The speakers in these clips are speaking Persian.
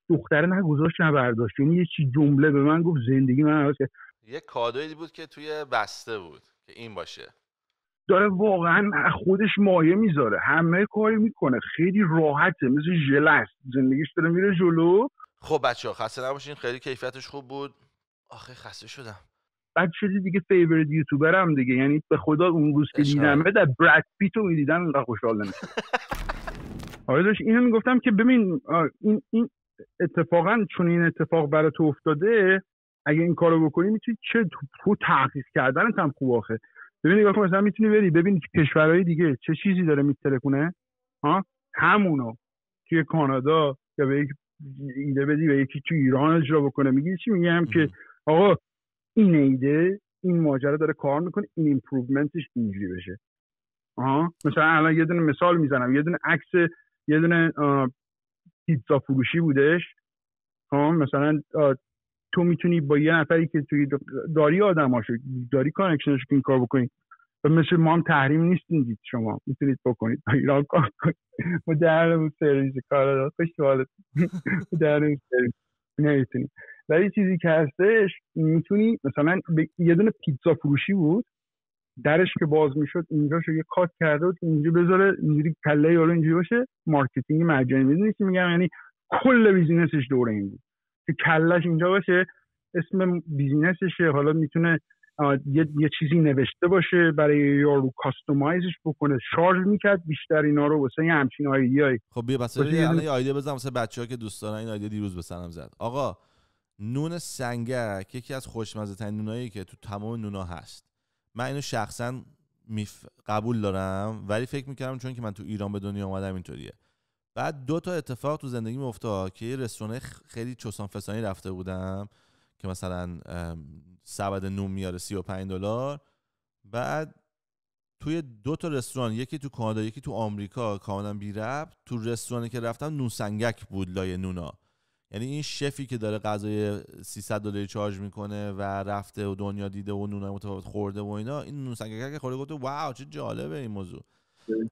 دختره نه گذاشت نه برداشت، یعنی یه چی جمله به من گفت زندگی من عوض کرد. یه کادویی بود که توی بسته بود که این باشه. داره واقعا خودش مایه میذاره، همه کاری میکنه، خیلی راحته، مثل ژله زندگیش داره میره جلو. خب بچه‌ها خسته نباشین، خیلی کیفیتش خوب بود. آخه خسته شدم. بعد شدی دیگه فیوریت یوتیوبرم دیگه، یعنی به خدا اون روز که دیدمه در براد پیتو میدیدم اینقدر خوشحال نمیشدم. آره داشت اینو میگفتم که ببین این اتفاقا چون این اتفاق برای تو افتاده، اگه این کارو بکنی میتونی چه تو تحقیق کردنت هم خوب آخه. ببین نگاه کن مثلا میتونی بری ببین کشورهای دیگه چه چیزی داره میترکونه، ها همونو توی کانادا یا به یک ایده بدی به یکی تو ایران اجرا بکنه، میگی چی میگم که آقا این ایده این ماجرا داره کار میکنه، این ایمپروومنتش اینجوری بشه. مثلا الان یه دونه مثال میزنم، یه دونه عکس یه دونه پیتزا فروشی بودش. مثلا تو میتونی با یه نفری که توی داری آدماشو داری کانکشنش این کار بکنی، و مثل ما هم تحریم نیستین دید، شما میتونید بکنید ایران کار کنید. ما درنمون سرویس کار داد خوشحالت درنمون سرویس نمیتونی. ولی چیزی که هستش میتونی مثلا یه دونه پیتزا فروشی بود، درش که باز میشد اینجاشو یه کات کرده بود اینجا بذاره اینجوری کله یارو اینجوری باشه، مارکتینگ مجانی. میدونی چی میگم؟ یعنی کل بیزینسش دور این بود که کلهش اینجا باشه، اسم بیزینسشه، حالا میتونه یه چیزی نوشته باشه برای یارو کاستومایزش بکنه، شارژ میکرد بیشتر اینا رو واسه یه همچین ایده‌ای. خب بیا پس الان یه ایده بزنم واسه بچه‌ها که دوست دارن این ایده دیروز به سرم زد. آقا نون سنگک یکی از خوشمزه ترین نونایی که تو تمام نونا هست. من اینو شخصا قبول دارم، ولی فکر میکردم چون که من تو ایران به دنیا اومدم اینطوریه. بعد 2 تا اتفاق تو زندگیم افتاد که یه رستوران خیلی چوسان فسانی رفته بودم که مثلا سبد نون میاره $35. بعد توی 2 تا رستوران، یکی تو کانادا یکی تو آمریکا، کاملا بی ربط، تو رستورانی که رفتم نون سنگک بود لای نونا. یعنی این شفی که داره غذای $300 چارج میکنه و رفته و دنیا دیده و نونای متفاوت خورده و اینا، این نون سنگک که خورده گفته واو چه جالبه این موضوع.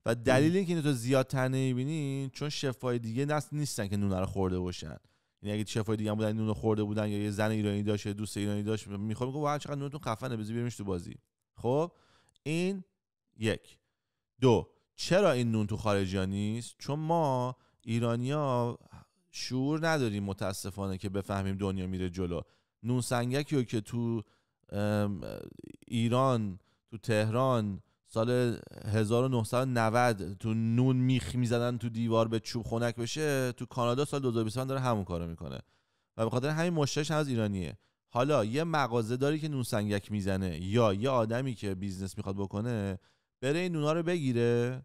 و دلیل اینکه اینو تو زیادتر نمیبینین چون شفای دیگه نیستن که نون رو خورده باشن. یعنی اگه شفای دیگه هم بودن نون رو خورده بودن یا یه زن ایرانی داشت یا دوست ایرانی داشت میخواد میگه واو چقدر نونتون خفنه بذار بیارمش تو بازی. خب این 1. 2 چرا این نون تو خارجی‌ها نیست؟ چون ما ایرانی‌ها شعور نداریم متاسفانه که بفهمیم دنیا میره جلو. نون سنگکی رو که تو ایران تو تهران سال 1990 تو نون میخ میزدن تو دیوار به چوب خنک بشه، تو کانادا سال 2020 داره همون کارو میکنه و به خاطر همین مشتریش از ایرانیه. حالا یه مغازه داری که نون سنگک میزنه یا یه آدمی که بیزنس میخواد بکنه بره این نونا رو بگیره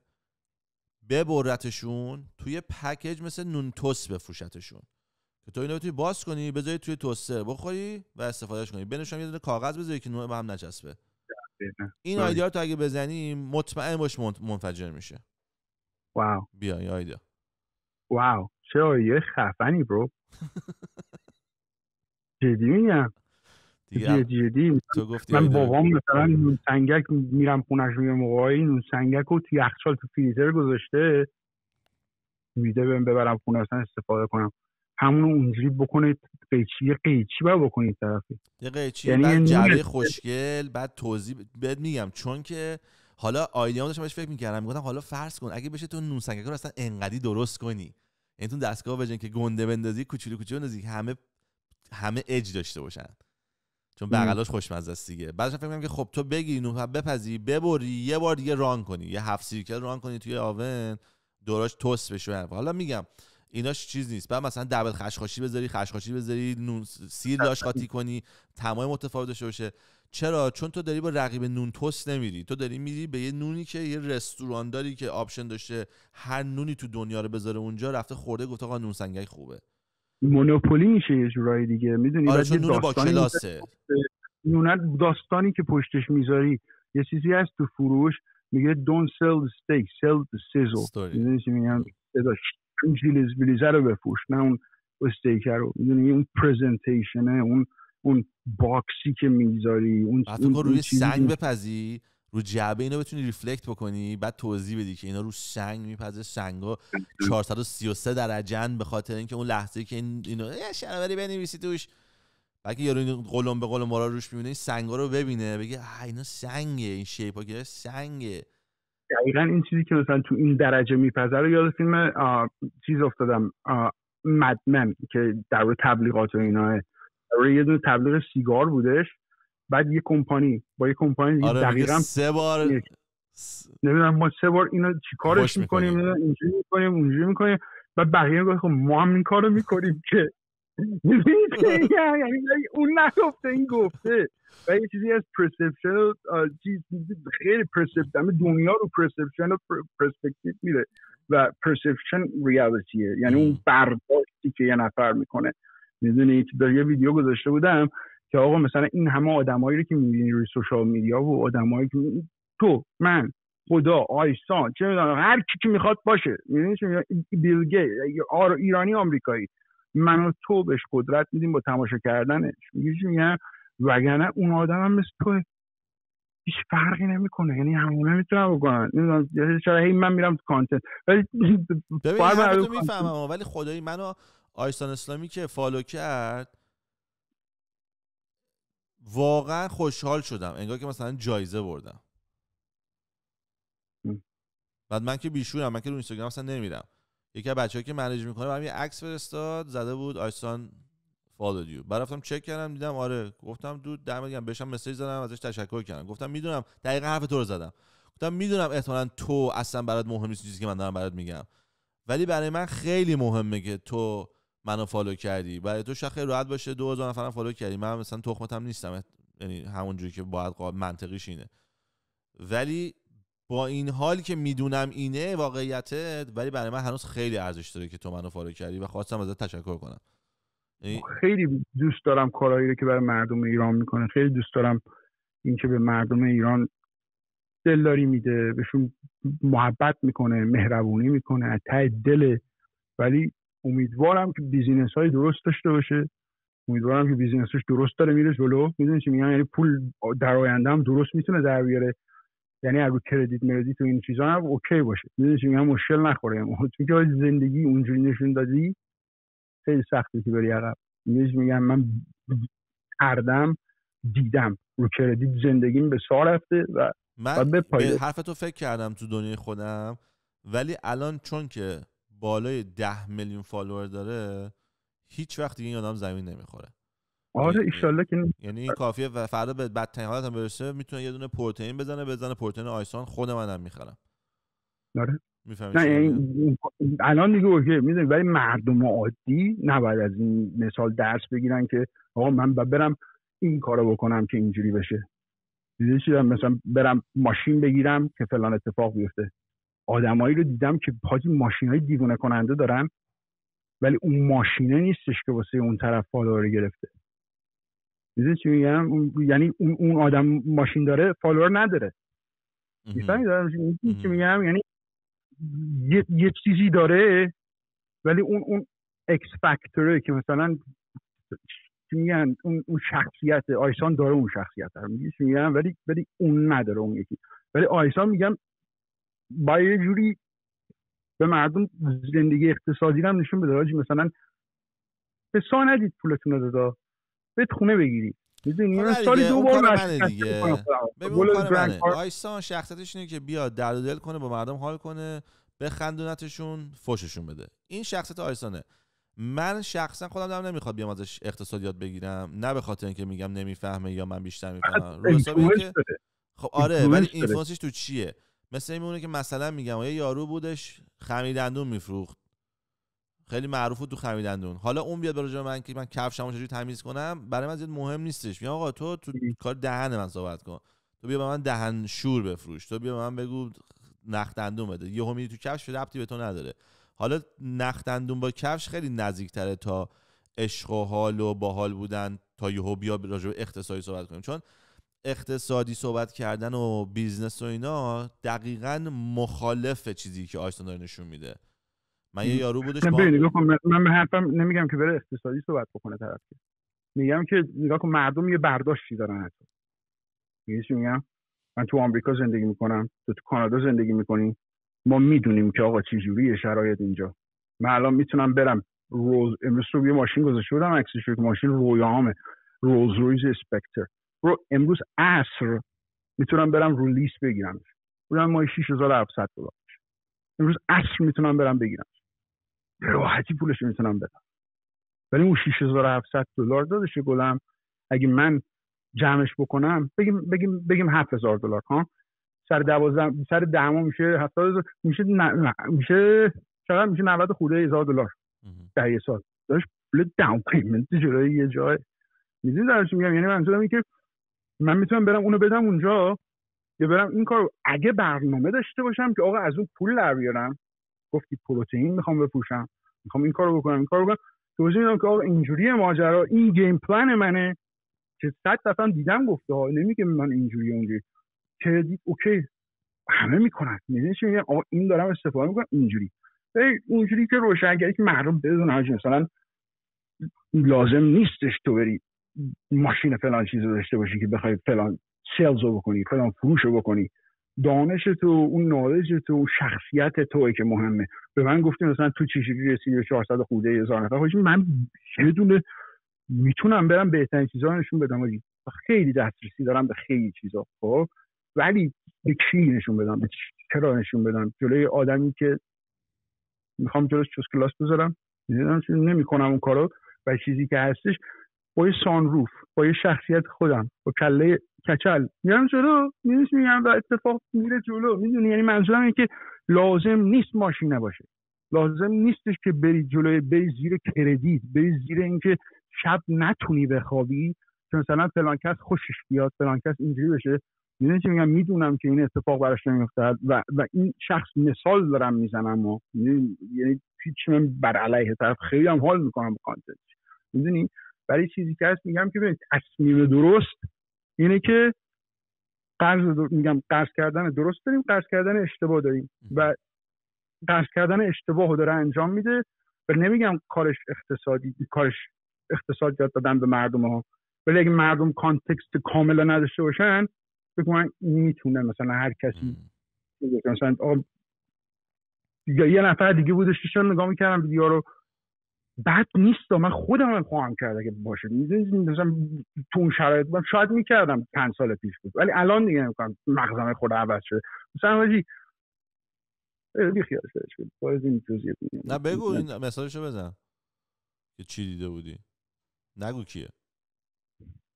ببرتشون توی پکیج مثل نون توست بفروشتشون که تو اینو توی باز کنی بذاری توی توستر بخوری و استفادهش کنی، بینشون یه دونه کاغذ بذاری که نون به هم نچسبه. این ایده رو تو اگه بزنیم مطمئن باش منفجر میشه. واو بیا این ایده. واو چه ایده خفنی برو. جدی میگم جدی. من بابام مثلا نون سنگک میرم خونش میگم موقعی نون سنگک رو تو یخچال تو فریزر گذاشته میده بهم ببرم خونه اصلا استفاده کنم، همونو اونجوری بکنه قیچی باید بکنید طرفی یه قیچی یعنی بعد جعبه خوشگل بعد توضیح بهت میگم. چون که حالا ایده‌ام داشتم بهش فکر می‌کردم میگفتم حالا فرض کن اگه بشه تو نون سنگک رو اصلا انقدی درست کنی، یعنی تو دستگاه بجن که گنده بندازی کوچولو کوچولو بندازی همه اج داشته باشن چون بغلاش خوشمزه است دیگه. بعدش فکر می‌کنم که خب تو بگیری نون بپزی ببری یه بار دیگه ران کنی، یه 7 سیرکل ران کنی توی آون دوراش توست بشه. حالا میگم ایناش چیز نیست. بعد مثلا دبل خشخاشی بذاری نون سیر لاش قاطی کنی تمام متفاوت داشته باشه. چرا؟ چون تو داری با رقیب نون توست نمیری، تو داری میری به یه نونی که یه رستوران داری که آپشن داشته هر نونی تو دنیا رو بذاره اونجا، رفته خورده گفته آقا نون سنگک خوبه. مونوپولی میشه یه جورایی دیگه، میدونی؟ آره چون نون با کلاسه. نون داستانی که پشتش میذاری یه چیزی هست تو فروش میگه don't sell the steak sell the sizzle. میدونی چی میگم؟ اون جلیزه رو بفروش نه اون استیک رو. میدونی اون پرزنتیشنه، اون باکسی که میذاری، اون روی سنگ بپزی رو جعبه اینو بتونی ریفلکت بکنی، بعد توضیح بدی که اینا رو سنگ میپزه، سنگا 433 درجه‌ن به خاطر اینکه اون لحظه‌ای که اینو شناوری بنویسی توش، بعد یارو این قلم به قلم رو روش میبینه، این سنگا رو ببینه بگه اینا سنگه، این شیپا که سنگه. دقیقاً این چیزی که مثلا تو این درجه میپذه رو یاد فیلم چیز افتادم، مدمن که در مورد تبلیغات و اینا، یه دونه تبلیغ سیگار بودش، بعد یه کمپانی با یه کمپانی آره دقیقاً 3 بار نمیدونم ما 3 بار اینو چیکارش میکنیم، اینجوری میکنیم اونجوری میکنیم، بعد بقیه میگن خب ما هم این کارو میکنیم که یعنی اون نگفته این گفته. و یه چیزی از پرسپشن و چیز خیلی پرسپشن دنیا رو پرسپشن و پرسپکتیو میره و پرسپشن ریالیتیه، یعنی اون برداشتی که یه نفر میکنه. میدونید در یه ویدیو گذاشته بودم که آقا مثلا این همه آدمایی رو که میبینی روی سوشال میدیا و آدمایی که تو من خدا آیسان چه میدونم هر کی که میخواد باشه، میدونی چه بیل گیت ایرانی آمریکایی، من و تو بهش قدرت میدیم با تماشا کردنش. میگم وگرنه اون آدم هم مثل توه، هیچ فرقی نمیکنه، یعنی همونه میتونن بکنن. نمیدونم چرا هی من میرم تو کانتنت، ولی ببین حرفتو میفهمم، ولی خدایی منو آیسان اسلامی که فالو کرد واقعا خوشحال شدم، انگار که مثلا جایزه بردم. بعد من که بیشورم، من که رو اینستاگرام اصلا نمیرم، یکی از بچه‌ها که منیج میکنه برام یه عکس فرستاد، زده بود آیسان فالود یو. بعد رفتم چک کردم دیدم آره، گفتم دود دمت گرم، بهشم مسیج زدم ازش تشکر کردم، گفتم میدونم دقیقاً حرف تو رو زدم، گفتم میدونم احتمالاً تو اصلا برات مهم نیست چیزی که من دارم برات میگم، ولی برای من خیلی مهمه که تو منو فالو کردی، برای تو شخص راحت باشه 2000 نفرم فالو کردی، من مثلا تخمتم نیستم، یعنی همونجوری که باید منطقیش اینه. ولی با این حال که میدونم اینه واقعیته، ولی برای من هنوز خیلی ارزش داره که تو منو فالو کردی و خواستم ازت تشکر کنم. خیلی دوست دارم کارهایی رو که برای مردم ایران میکنه، خیلی دوست دارم این که به مردم ایران دلداری میده، بهشون محبت میکنه، مهربونی میکنه از ته دل. ولی امیدوارم که بیزینس های درست داشته باشه، امیدوارم که بیزینسش درست داره میره جلو. میدونی چی میگم؟ یعنی پول در آینده هم درست میتونه در بیاره، یعنی اگه کردیت و این چیزا هم اوکی باشه. میدونی چی میگم؟ مشکل نخوره. چون که زندگی اونجوری نشون دادی خیلی سخته که بری عقب. میگم من دیدم رو کردیت زندگیم به سار رفته و من به حرفتو فکر کردم تو دنیای خودم، ولی الان چون که بالای 10 میلیون فالوور داره هیچ وقت دیگه این آدم زمین نمیخوره. آره ایشالله که یعنی این کافیه و فردا به بدترین حالت هم برسه میتونه یه دونه پروتئین بزنه پروتئین آیسان، خود منم میخرم. آره میفهمی؟ نه الان دیگه اوکی میدونی، ولی مردم عادی نباید از این مثال درس بگیرن که آقا من برم این کارو بکنم که اینجوری بشه. دیدی چی؟ مثلا برم ماشین بگیرم که فلان اتفاق بیفته. آدمایی رو دیدم که حاجی ماشینای دیوونه کننده دارن، ولی اون ماشینه نیستش که واسه اون طرف فالوور گرفته. دیدی چی میگم؟ یعنی اون آدم ماشین داره فالوور نداره. میفهمی چی میگم؟ یعنی یه چیزی داره، ولی اون اکس فاکتوره که مثلا چی میگن اون شخصیت آیسان داره، اون شخصیت رو میگی چی میگم، ولی اون نداره اون یکی. ولی آیسان میگم با یه جوری به مردم زندگی اقتصادی هم نشون بده. مثلا به سا ندید پولتون رو دادا، بهت خونه بگیرید. میدونی سالی 2 بار منه دیگه. ببین کار منه. آیسان شخصیتش اینه که بیاد درد و دل کنه، با مردم حال کنه، بخندونتشون، فوششون بده. این شخصیت آیسانه. من شخصا خودم دارم نمیخواد بیام ازش اقتصادیات بگیرم، نه به خاطر اینکه میگم نمیفهمه یا من بیشتر میفهمم، رو حساب اینکه خب آره، ولی اینفلوئنسش تو چیه؟ مثلا میمونه که مثلا میگم یه یارو بودش خمیردندون میفروخت، خیلی معروف بود تو خمیردندون، حالا اون بیاد برای من که من کفشمو چجوری تمیز کنم، برای من زیاد مهم نیستش. میگم آقا تو کار دهن من صحبت کن، تو بیا به من دهن شور بفروش، تو بیا به من بگو نخ دندون بده. یهو میری تو کفش، ربطی به تو نداره. حالا نخ دندون با کفش خیلی نزدیک‌تره تا عشق و حال و باحال بودن، تا یهو بیا راجع به اقتصادی صحبت کنیم، چون اقتصادی صحبت کردن و بیزنس و اینا دقیقاً مخالف چیزی که آیسان داره نشون میده. من یه یارو بودش من به حرفم نمیگم که بره اقتصادی صحبت بکنه طرف، میگم که نگاه کن مردم یه برداشتی دارن حتی. میگم من تو آمریکا زندگی میکنم، تو کانادا زندگی میکنی، ما میدونیم که آقا چه جوریه شرایط اینجا. من الان میتونم برم امروز صبح یه ماشین گذاشته بودم عکسش که ماشین رویاهامه، رولز رویز اسپکتر رو امروز عصر میتونم برم رو لیست بگیرم، بودم ماهی $6,700 امروز عصر میتونم برم بگیرم، راحتی پولش میتونم بدم. ولی اون $6,700 دادش گلم اگه من جمعش بکنم بگیم $7,000 ها، سر 10 میشه 70,000 میشه چقدر میشه؟ 90 خورده $1,000 در یه سال داشت پول داون پیمنت جلوی یه جای. میدونی درش میگم؟ یعنی منظورم اینه که من میتونم برم اونو بدم اونجا یا برم این کارو اگه برنامه داشته باشم که آقا از اون پول در بیارم. گفتی پروتئین میخوام بپوشم، میخوام این کارو بکنم توضیح میدم که آقا اینجوریه ماجرا، این گیم پلن منه که 100 دفعه دیدم گفته ها، نمیگه من اینجوری اونجوری که دید اوکی همه میکنن. میدونی چی میگم؟ آقا این دارم استفاده میکنم اینجوری اونجوری که روشنگری که مردم بدونن مثلا لازم نیستش تو بری ماشین فلان چیزو داشته باشی که بخوای فلان سیلزو بکنی، فلان فروشو بکنی. دانش تو، اون نالج تو، اون شخصیت توئه که مهمه. به من گفتین مثلا تو چجوری رسیدی به 400 خورده هزار نفر؟ خب من یه دونه میتونم برم بهترین چیزا رو نشون بدم. خیلی دسترسی دارم به خیلی چیزا، خب ولی به کی نشون بدم؟ به چرا نشون بدم؟ جلوی آدمی که میخوام جلوش چوس کلاس بذارم نمیکنم اون کارو. و چیزی که هستش با یه سانروف، با یه شخصیت خودم، با کله کچل میرم جلو، میگم و اتفاق میره جلو. میدونی یعنی منظورم اینه که لازم نیست ماشین نباشه، لازم نیستش که بری جلوی، بری زیر کردیت، بری زیر اینکه شب نتونی بخوابی چون مثلا فلان کس خوشش بیاد، فلان کس اینجوری بشه. میدونی چی میگم؟ میدونم که این اتفاق براش نمیفته و این شخص مثال دارم میزنم و یعنی هیچ من بر علیه طرف خیلی هم حال میکنم با کانتنت. میدونی برای چیزی که هست میگم که ببین تصمیم درست اینه که قرض کردن درست داریم، قرض کردن اشتباه داریم و قرض کردن اشتباه رو داره انجام میده. و نمیگم کارش اقتصاد یاد دادن به مردم ها، ولی اگه مردم کانتکست کاملا نداشته باشن فکر من میتونه مثلا هر کسی مثلا یه نفر دیگه بودش که چون نگاه میکردم ویدیو رو بد نیست من خودم هم خواهم کرد اگه باشه. مثلا تو اون شرایط بودم شاید میکردم 5 سال پیش بود، ولی الان دیگه نمیکنم، مغزم خود عوض شده. مثلا واجی بیخیالش شد باید این توضیح بدیم. نه بگو این مثالشو بزن که چی دیده بودی، نگو کیه.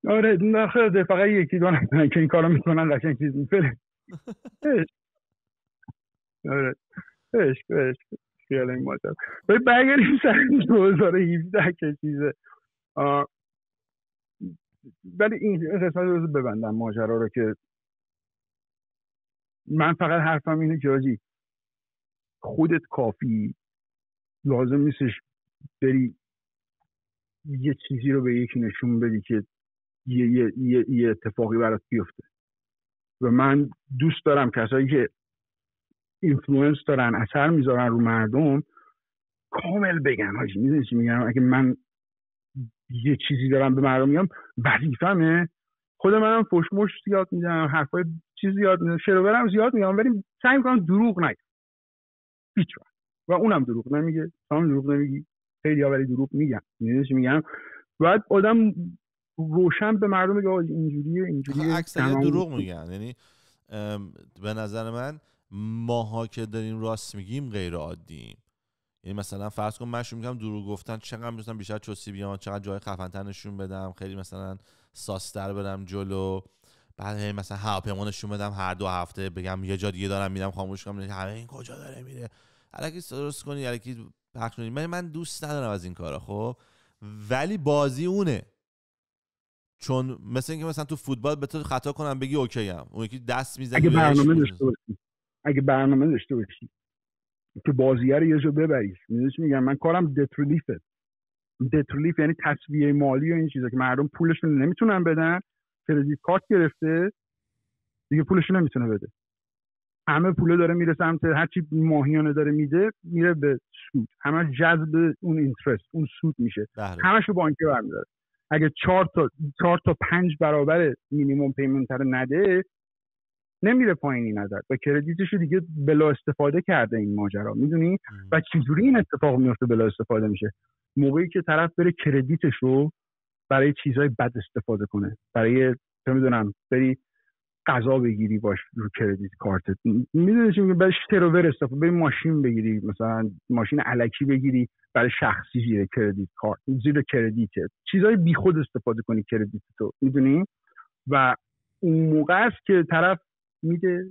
آره نه فقط یکی دو نفر که این کارو میکنن قشنگ چیز میفره. آره بهش خیال این ماجرا. ولی برگردیم سر 2017 که چیزه. ولی این قسمت رو ببندم ماجرا رو که من فقط حرفم اینه که آجی خودت کافی، لازم نیستش بری یه چیزی رو به یکی نشون بدی که یه اتفاقی برات بیفته. و من دوست دارم کسایی که اینفلوئنس دارن، اثر میذارن رو مردم، کامل بگن حاجی. میدونی چی میگم؟ اگه من یه چیزی دارم به مردم میگم وظیفمه. خود منم فوشموش زیاد میدم، حرفای چیز زیاد میدم، شروورم زیاد میگم، ولی سعی میکنم دروغ نگم هیچ وقت. و اونم دروغ نمیگه، هم دروغ نمیگی، خیلی ها ولی دروغ میگن. میدونی چی میگم؟ باید آدم روشن به مردم بگه اینجوریه. اکثریت دروغ میگن. یعنی به نظر من ماها که داریم راست میگیم غیر عادییم. یعنی مثلا فرض کن من شروع میگم دروغ گفتن، چقدر میتونم بیشتر چوسی بیام، چقدر جای خفن‌تر نشون بدم، خیلی مثلا ساستر برم جلو، بعد مثلا هواپیما نشون بدم هر 2 هفته بگم یه جا دیگه دارم میرم، خاموش کنم همه این کجا داره میره، الکی درست کنی الکی پخش کنی. من دوست ندارم از این کارا. خب ولی بازی اونه، چون مثلا اینکه مثلا تو فوتبال به تو خطا کنم بگی اوکی ام، اون یکی دست میزنه. اگه برنامه داشته باشی که بازیه رو یه جا ببریش. میدونی چی میگم؟ من کارم دت ریلیف یعنی تسویه مالی و این چیزا که مردم پولشون نمیتونن بدن، کردیت کارت گرفته دیگه پولشون نمیتونه بده، همه پوله داره میره سمت هرچی ماهیانه داره میده میره به سود، همه جذب اون اینترست، اون سود میشه، همشو بانکی برمی‌داره. اگه 4 تا 5 برابر مینیمم پیمنت رو نده نمیره پایین این عدد و کردیتش دیگه بلا استفاده کرده این ماجرا، میدونی؟ و چجوری این اتفاق میفته بلا استفاده میشه؟ موقعی که طرف بره کردیتش رو برای چیزای بد استفاده کنه، برای چه میدونم بری غذا بگیری باش رو کردیت کارتت، میدونی چی میگم، برای ترور استفاده، بری ماشین بگیری، مثلا ماشین الکی بگیری برای شخصی زیر کردیت کارت، زیر کردیت چیزای بیخود استفاده کنی کردیت تو، میدونی؟ و اون موقع است که طرف میده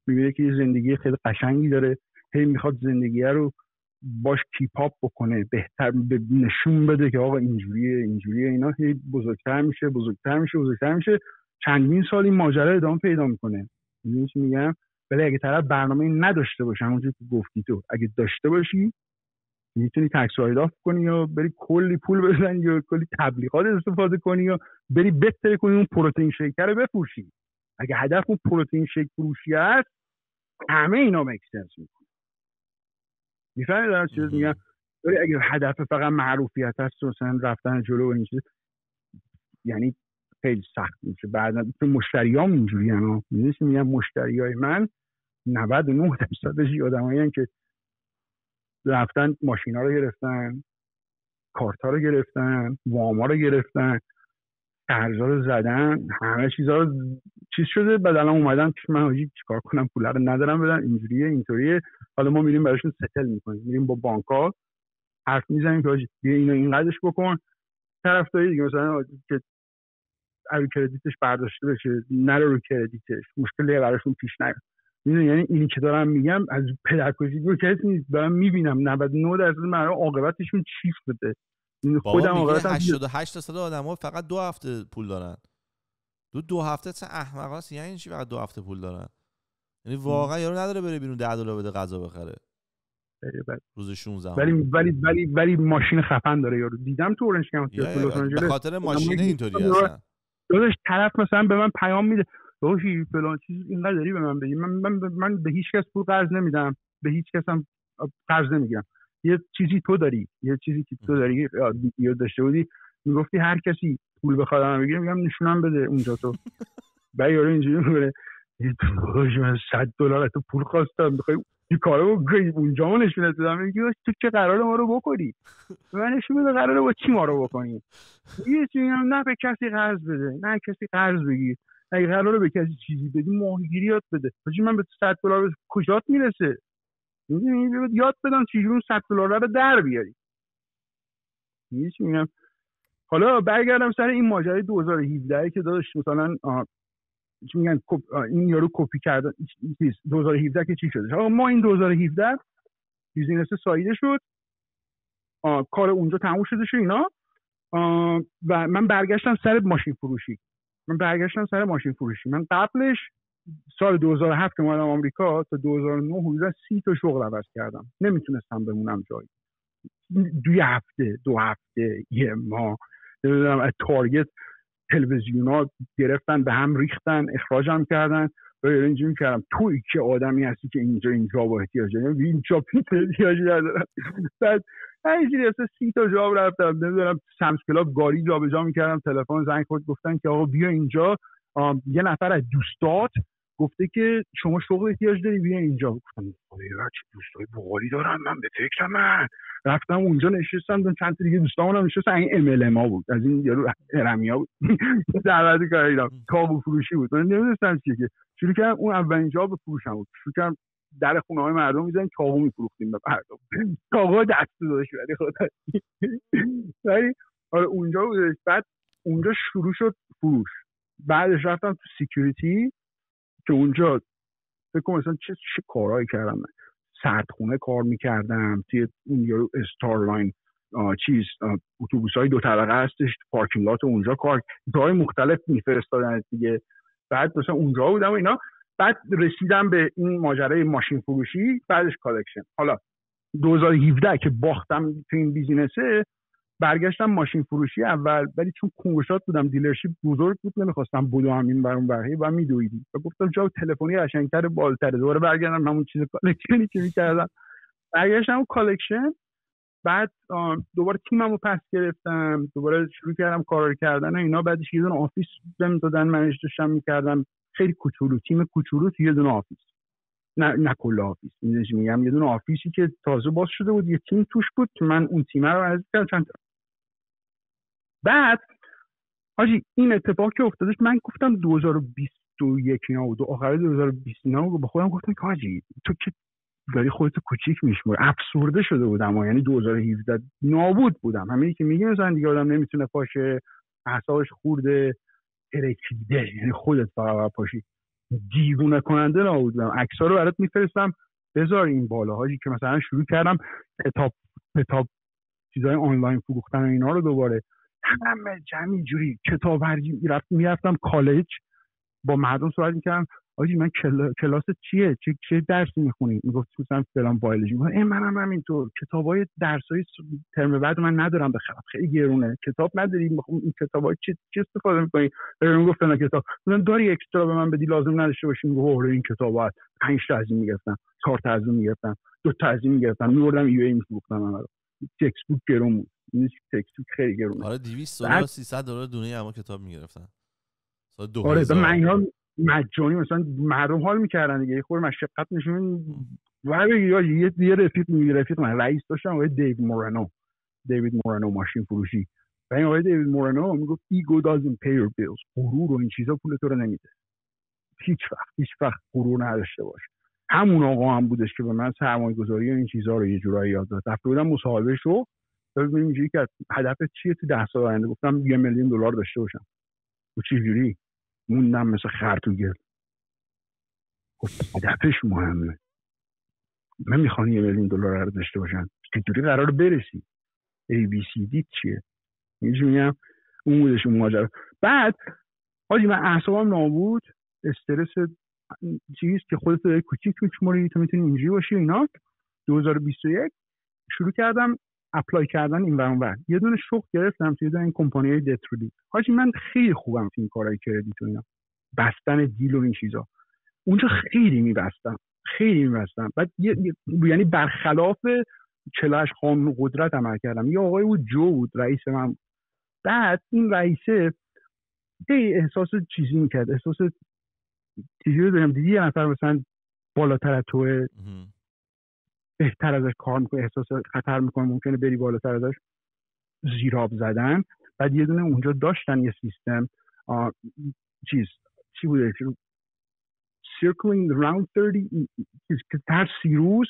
میبینه که زندگی خیلی قشنگی داره، هی میخواد زندگی رو باش کیپ اپ بکنه، بهتر نشون بده که آقا اینجوریه اینا، هی بزرگتر میشه، چندین سال این ماجرا ادامه پیدا میکنه. میدونی چی میگم؟ ولی اگه طرف برنامه نداشته باشه، همونجوری که گفتی تو، اگه داشته باشی میتونی تکس رایت آف کنی یا بری کلی پول بزنی یا کلی تبلیغات استفاده کنی یا بری بهتر کنی اون پروتئین شیکر رو بفروشی. اگه هدف اون پروتئین شیک فروشی است، همه اینا میک سنس میکنه. میفهمی دارم چی میگم؟ ولی اگه هدف فقط معروفیت است، مثلا رفتن جلو و این چیز، یعنی خیلی سخت میشه. بعدا تو مشتریام اینجوریه، انا میگم مشتریای من 99% آدمایین که رفتن ماشینا رو گرفتن، کارتا رو گرفتن، واما رو گرفتن، قرضا رو زدن، همه چیزا رو چیز شده، بعد الان اومدن پیش من، حاجی چیکار کنم، پول رو ندارم بدن، اینطوریه. حالا ما میریم براشون ستل میکنیم، میریم با بانک‌ها حرف میزنیم که حاجی بیا اینو اینقدرش بکن، طرفداری دیگه مثلا که رو کردیتش برداشته بشه، نره رو کردیتش، مشکلی براشون پیش نیاد. میدونی، یعنی اینی که دارم میگم از پدرکشی رو کسی نیست، دارم میبینم 99% مردم عاقبتشون چی شده. خودم عاقبتم 88% آدما فقط 2 هفته پول دارن. دو هفته اصلا احمقاست. یعنی چی فقط 2 هفته پول دارن؟ یعنی واقعا یارو نداره بره بیرون $10 بده غذا بخره روز 16. ولی ماشین خفن داره یارو. دیدم تو اورنج کانتی لس آنجلس به خاطر ماشین اینطوری هستن. داداش طرف مثلا به من پیام میده داداشی فلان چیز اینقدر داری به من بدی، من به هیچ کس پول قرض نمیدم، به هیچ کس هم قرض نمیگیرم. یه چیزی تو داری یا داشته بودی میگفتی هر کسی پول بخواد من بگیره، میگم نشونم بده اونجا تو. بعد یارو اینجوری میگه داداش من $100 تو پول خواستم، میخوای این کارو بکنی، اونجا ما نشونت بدم، میگی تو چه قراره ما رو بکنی؟ من نشون بده قراره با چی ما رو بکنی. یه چیزی هم نه به کسی قرض بده، نه کسی قرض بگیر، اگه قراره به کسی چیزی بدی ماهیگیری یاد بده. حاجی من به $100 کجات میرسه؟ میدونی یاد بدم چجوری اون $100 رو در بیاری. میگم حالا برگردم سر این ماجرای 2017 که داداش مثلا چی میگن این یارو کپی کرده 2017 که چی شده. آقا ما این 2017 بیزینس سایده شد، کار اونجا تموم شده شد اینا، و من برگشتم سر ماشین فروشی. من قبلش سال 2007 که اومدم آمریکا تا 2009 حدودا 30 تا شغل عوض کردم، نمیتونستم بمونم جایی. 2 هفته یه ماه نمیدونم از تارگت تلویزیونا گرفتن به هم ریختن، اخراجم کردن. و اینجوری می‌کردم تویی که آدمی هستی که اینجا با احتیاج داری، اینجا احتیاجی ندارم. بعد اینجوری اصلا 30 تا جاب رفتم، نمیدونم سمس کلاب گاری جابجا می‌کردم، تلفن زنگ خورد گفتن که آقا بیا اینجا، یه نفر از دوستات گفته که شما شغل احتیاج داری بیا اینجا. گفتم خدا چه دوستای باحالی دارم، من به فکرم. من رفتم اونجا نشستم، چند تا دیگه دوستامون نشستن، این MLM ها بود، از این یارو هرمیا بود. دعوت کردم کاغذ فروشی بود، من نمی‌دونستم چیه که شروع کردم. اون اولین جاب فروشم بود، شروع کردم در خونه‌های مردم می‌زدیم کاغذ می‌فروختیم به مردم، کاغذ دستی داشت ولی خدا. ولی اونجا بود. بعد اونجا شروع شد فروش. بعدش رفتم تو سکیوریتی که اونجا فکر کنم مثلا چه کارهایی کردم. من سردخونه کار میکردم توی اون یارو استارلاین اتوبوس‌های 2 طبقه هستش، پارکینگ لات اونجا کارهای مختلف میفرستادن دیگه. بعد مثلا اونجا بودم و اینا. بعد رسیدم به این ماجرای ماشین فروشی، بعدش کالکشن. حالا 2017 که باختم تو این بیزینسه، برگشتم ماشین فروشی اول، ولی چون کنگوشات بودم، دیلرشیپ بزرگ بود، نمیخواستم بدوم این برون برهی و میدویدیم و گفتم جا تلفنی قشنگتر بالتره، دوباره برگردم همون چیز کالکشنی که میکردم. برگشتم کالکشن. بعد دوباره تیممو پس گرفتم، دوباره شروع کردم کار کردن و اینا. بعدش یه دونه آفیس بهم دادن، منش داشتم میکردم، خیلی کوچولو، تیم کوچولو تو یه دونه آفیس، نه کل آفیس، میگم یه دونه آفیسی که تازه باز شده بود، یه تیم توش بود که من اون تیم رو عزیز کردم چند تا. بعد حاجی این اتفاق که افتادش، من گفتم 2021 اینا بود، آخر 2020 اینا بود، با خودم گفتم که حاجی تو که داری خودتو کوچیک میشموری. افسرده شده بودم، یعنی 2017 نابود بودم. همینی که میگه مثلا دیگه آدم نمیتونه پاشه، اعصابش خورده، ترکیده، یعنی خودت فقط پاشی. دیوونه کننده نابود بودم. عکس‌ها رو برات میفرستم بذار این بالا حاجی، که مثلا شروع کردم کتاب چیزای آنلاین فروختن و اینا رو دوباره همه جمعی جوری کتاب ورزی میرفتم کالج، با مردم صحبت میکردم آجی من کلاس چیه، چه درسی میخونی؟ میگفت مثلا فلان بیولوژی. منم همینطور، کتابای درسای ترم بعد من ندارم بخرم، خیلی گرونه. کتاب نداری؟ میخوام این کتابای چی استفاده میکنی؟ میگفت نه کتاب مثلا داری اکسترا به من بدی لازم نداشته باشی. میگفت این کتابات 5 تا از این میگرفتم، 4 تا از اون میگرفتم، 2 تا از این میگرفتم، میوردم ای میفروختم. من تکست بوک گرون بود، این تکست بوک خیلی گرونه. آره $200 $300 دونه اما کتاب میگرفتن سال 2000. آره من اینا مجانی مثلا مردم حال میکردن دیگه، یه خورده مشقت نشون یه رفیق من رئیس داشتم، آقای دیوید مورانو ماشین فروشی. و این آقای دیوید مورانو میگفت ego doesn't pay your bills، غرور و این چیزا پول تو رو نمیده، هیچ وقت غرور نداشته باش. همون آقا هم بودش که به من سرمایه‌گذاری و این چیزا رو یه جورایی یاد داد. رفته بودم مصاحبه شو، ببینیم اینجوری که هدفت چیه تو 10 سال آینده؟ گفتم $1 میلیون داشته باشم. و چه جوری موندم مثل خر تو گل. هدفش مهمه. من میخوام $1 میلیون رو داشته باشم، چطوری قرار برسی؟ ABCD چیه؟ میگم اون بودش اون ماجرا. بعد حاجی من اعصابم نابود، استرس چیز که خودت داری کوچیک میشماری، تو میتونی اینجوری باشی اینا. 2021 شروع کردم اپلای کردن این ور. یه دونه شغل گرفتم توی این کمپانیای دترولی. حاجی من خیلی خوبم تو این کارهای کردیت و اینا، بستن دیل و این چیزا. اونجا خیلی میبستم. بعد یعنی برخلاف 48 قانون قدرت عمل کردم. یه آقای بود جو بود رئیس من. بعد این رئیسه احساس چیزی میکرد، احساس چیزی رو دارم، دیدی یه نفر مثلا بالاتر از توه، بهتر ازش کار میکنه، احساس خطر میکنه، ممکنه بری بالاتر ازش، زیراب زدن. بعد یه دونه اونجا داشتن یه سیستم چی بوده، circling around 30 که هر 30 روز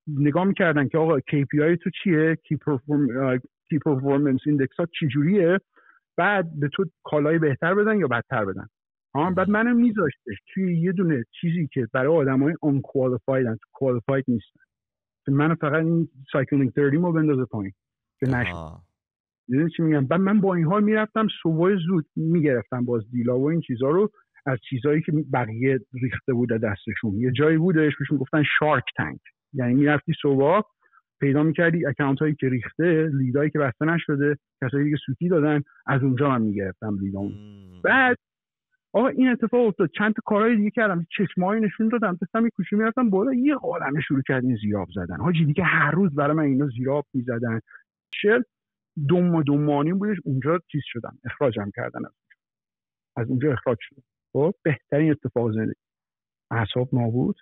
نگاه میکردن که آقا KPI تو چیه، Key Performance Index ها چی جوریه، بعد به تو کالای بهتر بدن یا بدتر بدن. بعد منم میذاشتش توی یه دونه چیزی که برای آدمای unqualified qualified نیستن، من فقط این cycling 30 رو بندازه پایین که نشه. میدونی چی میگم؟ بعد من با این حال میرفتم صبح زود میگرفتم باز دیلا و این چیزا رو از چیزایی که بقیه ریخته بوده دستشون. یه جایی بودش بهش میگفتن شارک تانک، یعنی میرفتی صبح پیدا میکردی اکانت هایی که ریخته، لیدایی که بسته نشده، کسایی که سوتی دادن، از اونجا من میگرفتم لیدامو. بعد آقا این اتفاق افتاد، چند تا کارهای دیگه کردم، چشمایی نشون دادم، دستم یه کوچه میرفتم بالا، یه عالمه شروع کردین زیراب زدن. حاجی دیگه هر روز برای من اینا زیراب میزدن. دو مانی بودش. اونجا چیز شدم، اخراجم کردن از اونجا اخراج شدم. خب بهترین اتفاق زندگی. اعصاب نابود.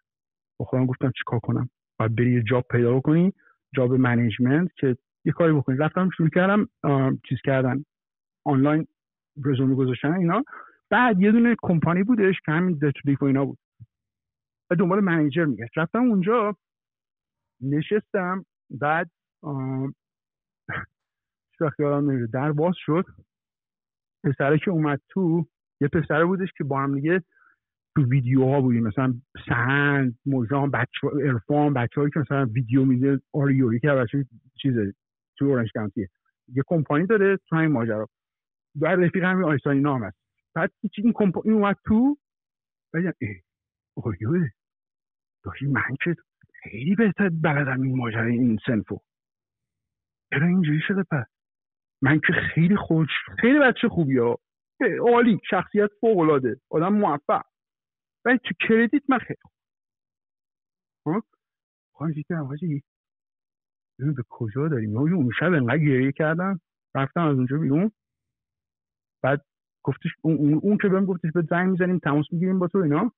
با خودم گفتم چیکار کنم؟ باید بری یه جاب پیدا کنی، جاب منیجمنت که یه کاری بکنی. رفتم شروع کردم چیز کردن، آنلاین رزومه گذاشتن اینا. بعد یه دونه کمپانی بودش که همین دتریف و اینا بود و دنبال منیجر میگشت. رفتم اونجا نشستم. بعد وقتی یادم نمیره در باز شد، پسره که اومد تو یه پسره بودش که با هم دیگه تو ویدیوها بودیم، مثلا سهند، موجان، ارفان، بچه‌هایی که مثلا ویدیو میده، آریوری که بچه‌ی چیزه تو اورنج کانتیه، یه کمپانی داره تو همین ماجرا. بعد رفیق همین آیسانی نام هست. بعد این کمپانی اومد تو، بگم آریوری داشتی، من که خیلی بهتر بلدم این ماجرا این سنفو، چرا اینجوری شده؟ پس من که خیلی بچه خوبیه، عالی، شخصیت فوق‌العاده، آدم موفق، ولی تو کردیت من خیلی خوب. خواهیم دیگه حاجی ببین به کجا داریم. اون شب انقدر گریه کردم، رفتم از اونجا بیرون. بعد گفتش اون که بهم گفتش به زنگ میزنیم تماس میگیریم با تو اینا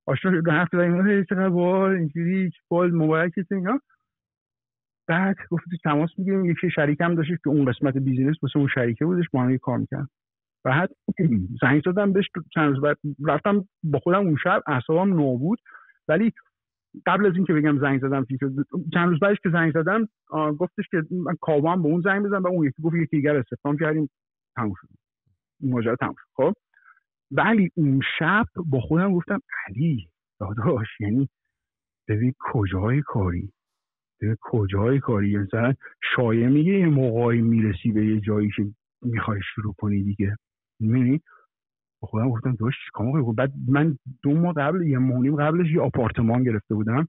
آشنا شد حرف زدیم چقدر باحال اینجوری باحال مبارکت اینا. بعد گفتش تماس میگیریم. یکی شریکم داشت که اون قسمت بیزینس واسه اون شریکه بودش با هم کار می‌کردن. بعد زنگ زدم بهش چند روز بعد رفتم با خودم اون شب اعصابم نابود. ولی قبل از این که بگم زنگ زدم چند روز بعدش که زنگ زدم گفتش که من کاوام به اون زنگ بزنم و اون یکی گفت یکی دیگر استفاده کردیم تموم شد ماجرا تموم شد. خب ولی اون شب با خودم گفتم علی داداش یعنی ببین کجای کاری مثلا شایعه میگه یه موقعی میرسی به یه جایی که میخوای شروع کنی دیگه. میبینی با خودم گفتم داداش چیکار کنم. بعد من 2 ماه قبل یه ماه قبلش یه آپارتمان گرفته بودم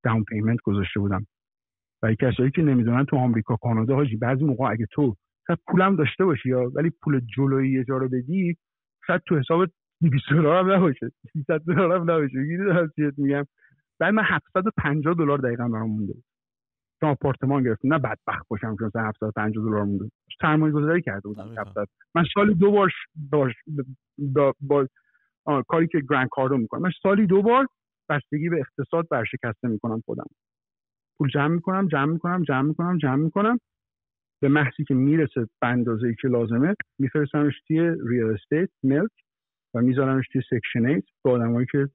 داون پیمنت گذاشته بودم. برای کسایی که نمیدونن تو آمریکا کانادا حاجی بعضی موقع اگه تو شاید پولم داشته باشی ولی پول جلویی یه جا رو بدی شاید تو حسابت $200 هم نباشه $300 هم نباشه. میگم بعد من $750 دقیقاً برام مونده بود تو آپارتمان گرفتم. نه بدبخت باشم که مثلا $750 مونده. سرمایه‌گذاری کرده بودم. من سالی 2 بار با کاری که گرند کاردو میکنم من سالی 2 بار بستگی به اقتصاد برشکسته میکنم خودم. پول جمع میکنم به محضی که میرسه به اندازه‌ای که لازمه میفرستمش توی ریال استیت ملک و میذارمش توی سکشن 8 با آدمایی که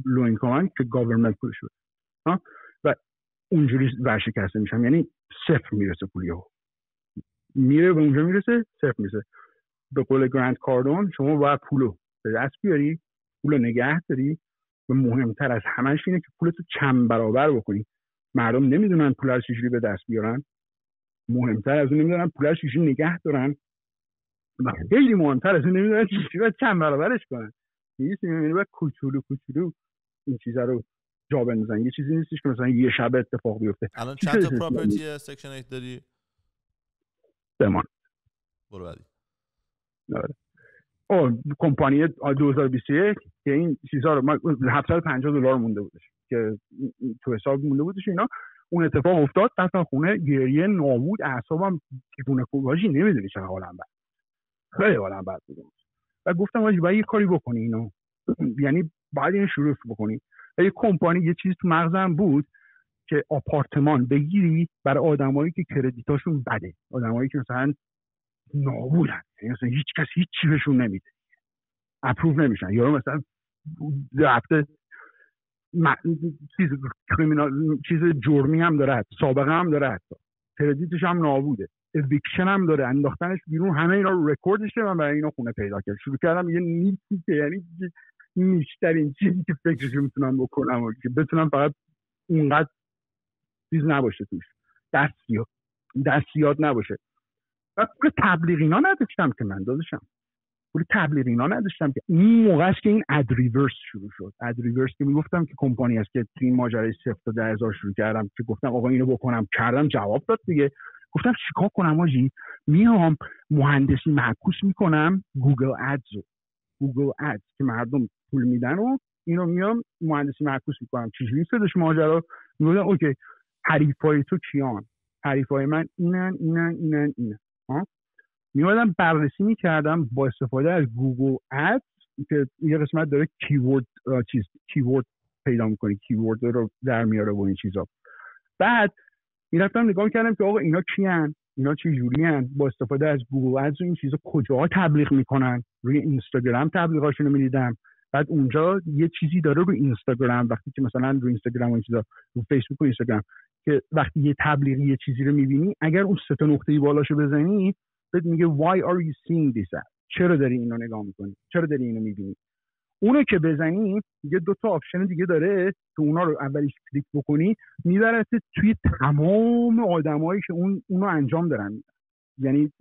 لو اینکام که گاورمنت پولش بده و اونجوری ورشکسته میشم. یعنی صفر میرسه پولیو میره به اونجا میرسه صفر میرسه. به قول گرند کاردون شما باید پولو به دست بیاری پولو نگه داری و مهمتر از همه‌اش اینه که پولتو چند برابر بکنی. مردم نمیدونن پول رو چجوری به دست بیارن. مهمتر از اون نمیدونن پول رو چجوری نگه دارن و خیلی مهمتر از اون نمیدونن چجوری چند برابرش کنن. می‌بینی باید کوچولو این چیزا رو جا بندازن. یه چیزی نیستش که مثلا یه شب اتفاق بیفته. الان چند تا پراپرتی سکشن 8 داری؟ بمان برو بعدی. کمپانی 2021 که این چیزا رو $750 مونده بودش که تو حساب مونده بودش اینا. اون اتفاق افتاد رفتم خونه گریه نابود اعصابم تکونه کوباجی نمیدونی چقدر حالم بد خیلی حالم بد بود و گفتم آجی باید یه کاری بکنی اینو یعنی باید این شروع بکنی. یه کمپانی یه چیز تو مغزم بود که آپارتمان بگیری برای آدمایی که کردیتاشون بده آدمایی که مثلا نابودن یعنی مثلا هیچ کس هیچ چی بهشون نمیده اپروو نمیشن یا مثلا رفته چیز جرمی هم داره سابقه هم داره حتی کردیتش هم نابوده اویکشن هم داره انداختنش بیرون همه اینا رو رکوردشه. من برای اینا خونه پیدا کردم شروع کردم یه نیستی که یعنی نیشترین چیزی که فکرش میتونم بکنم و که بتونم فقط اونقدر چیز نباشه توش دستیات نباشه. و پول تبلیغ اینا نداشتم که من داداشم پول تبلیغ اینا نداشتم که این موقع است که این اد ریورس شروع شد. اد ریورس که میگفتم که کمپانی است که تو این ماجرای 0 تا 10,000 شروع کردم که گفتم آقا اینو بکنم کردم جواب داد دیگه. گفتم چیکار کنم آجی میام مهندسی معکوس میکنم گوگل ادز که مردم پول میدن و اینو میام مهندسی معکوس میکنم. چجوری شدش ماجرا؟ میگم اوکی حریفای تو کیان؟ حریفای من اینن ها. میومدم بررسی میکردم با استفاده از گوگل ادز که یه قسمت داره کیورد پیدا میکنی کیورد رو در میاره و این چیزا. بعد میرفتم نگاه میکردم که آقا اینا کیان اینا چه جوریان با استفاده از گوگل ادز این چیزا کجاها تبلیغ میکنن. روی اینستاگرام تبلیغاشونو میدیدم. بعد اونجا یه چیزی داره روی اینستاگرام وقتی که مثلا روی اینستاگرام و این چیزا رو فیسبوک و اینستاگرام که وقتی یه تبلیغی یه چیزی رو میبینی اگر اون 3 تا نقطه‌ای بالاشو بزنی بهت میگه why are you seeing this ad؟ چرا داری اینو نگاه میکنی؟ چرا داری اینو میبینی؟ اونو که بزنی یه 2 تا آپشن دیگه داره که اونا رو اولیش کلیک بکنی میبرت توی تمام آدمایی که اونو انجام دارن. یعنی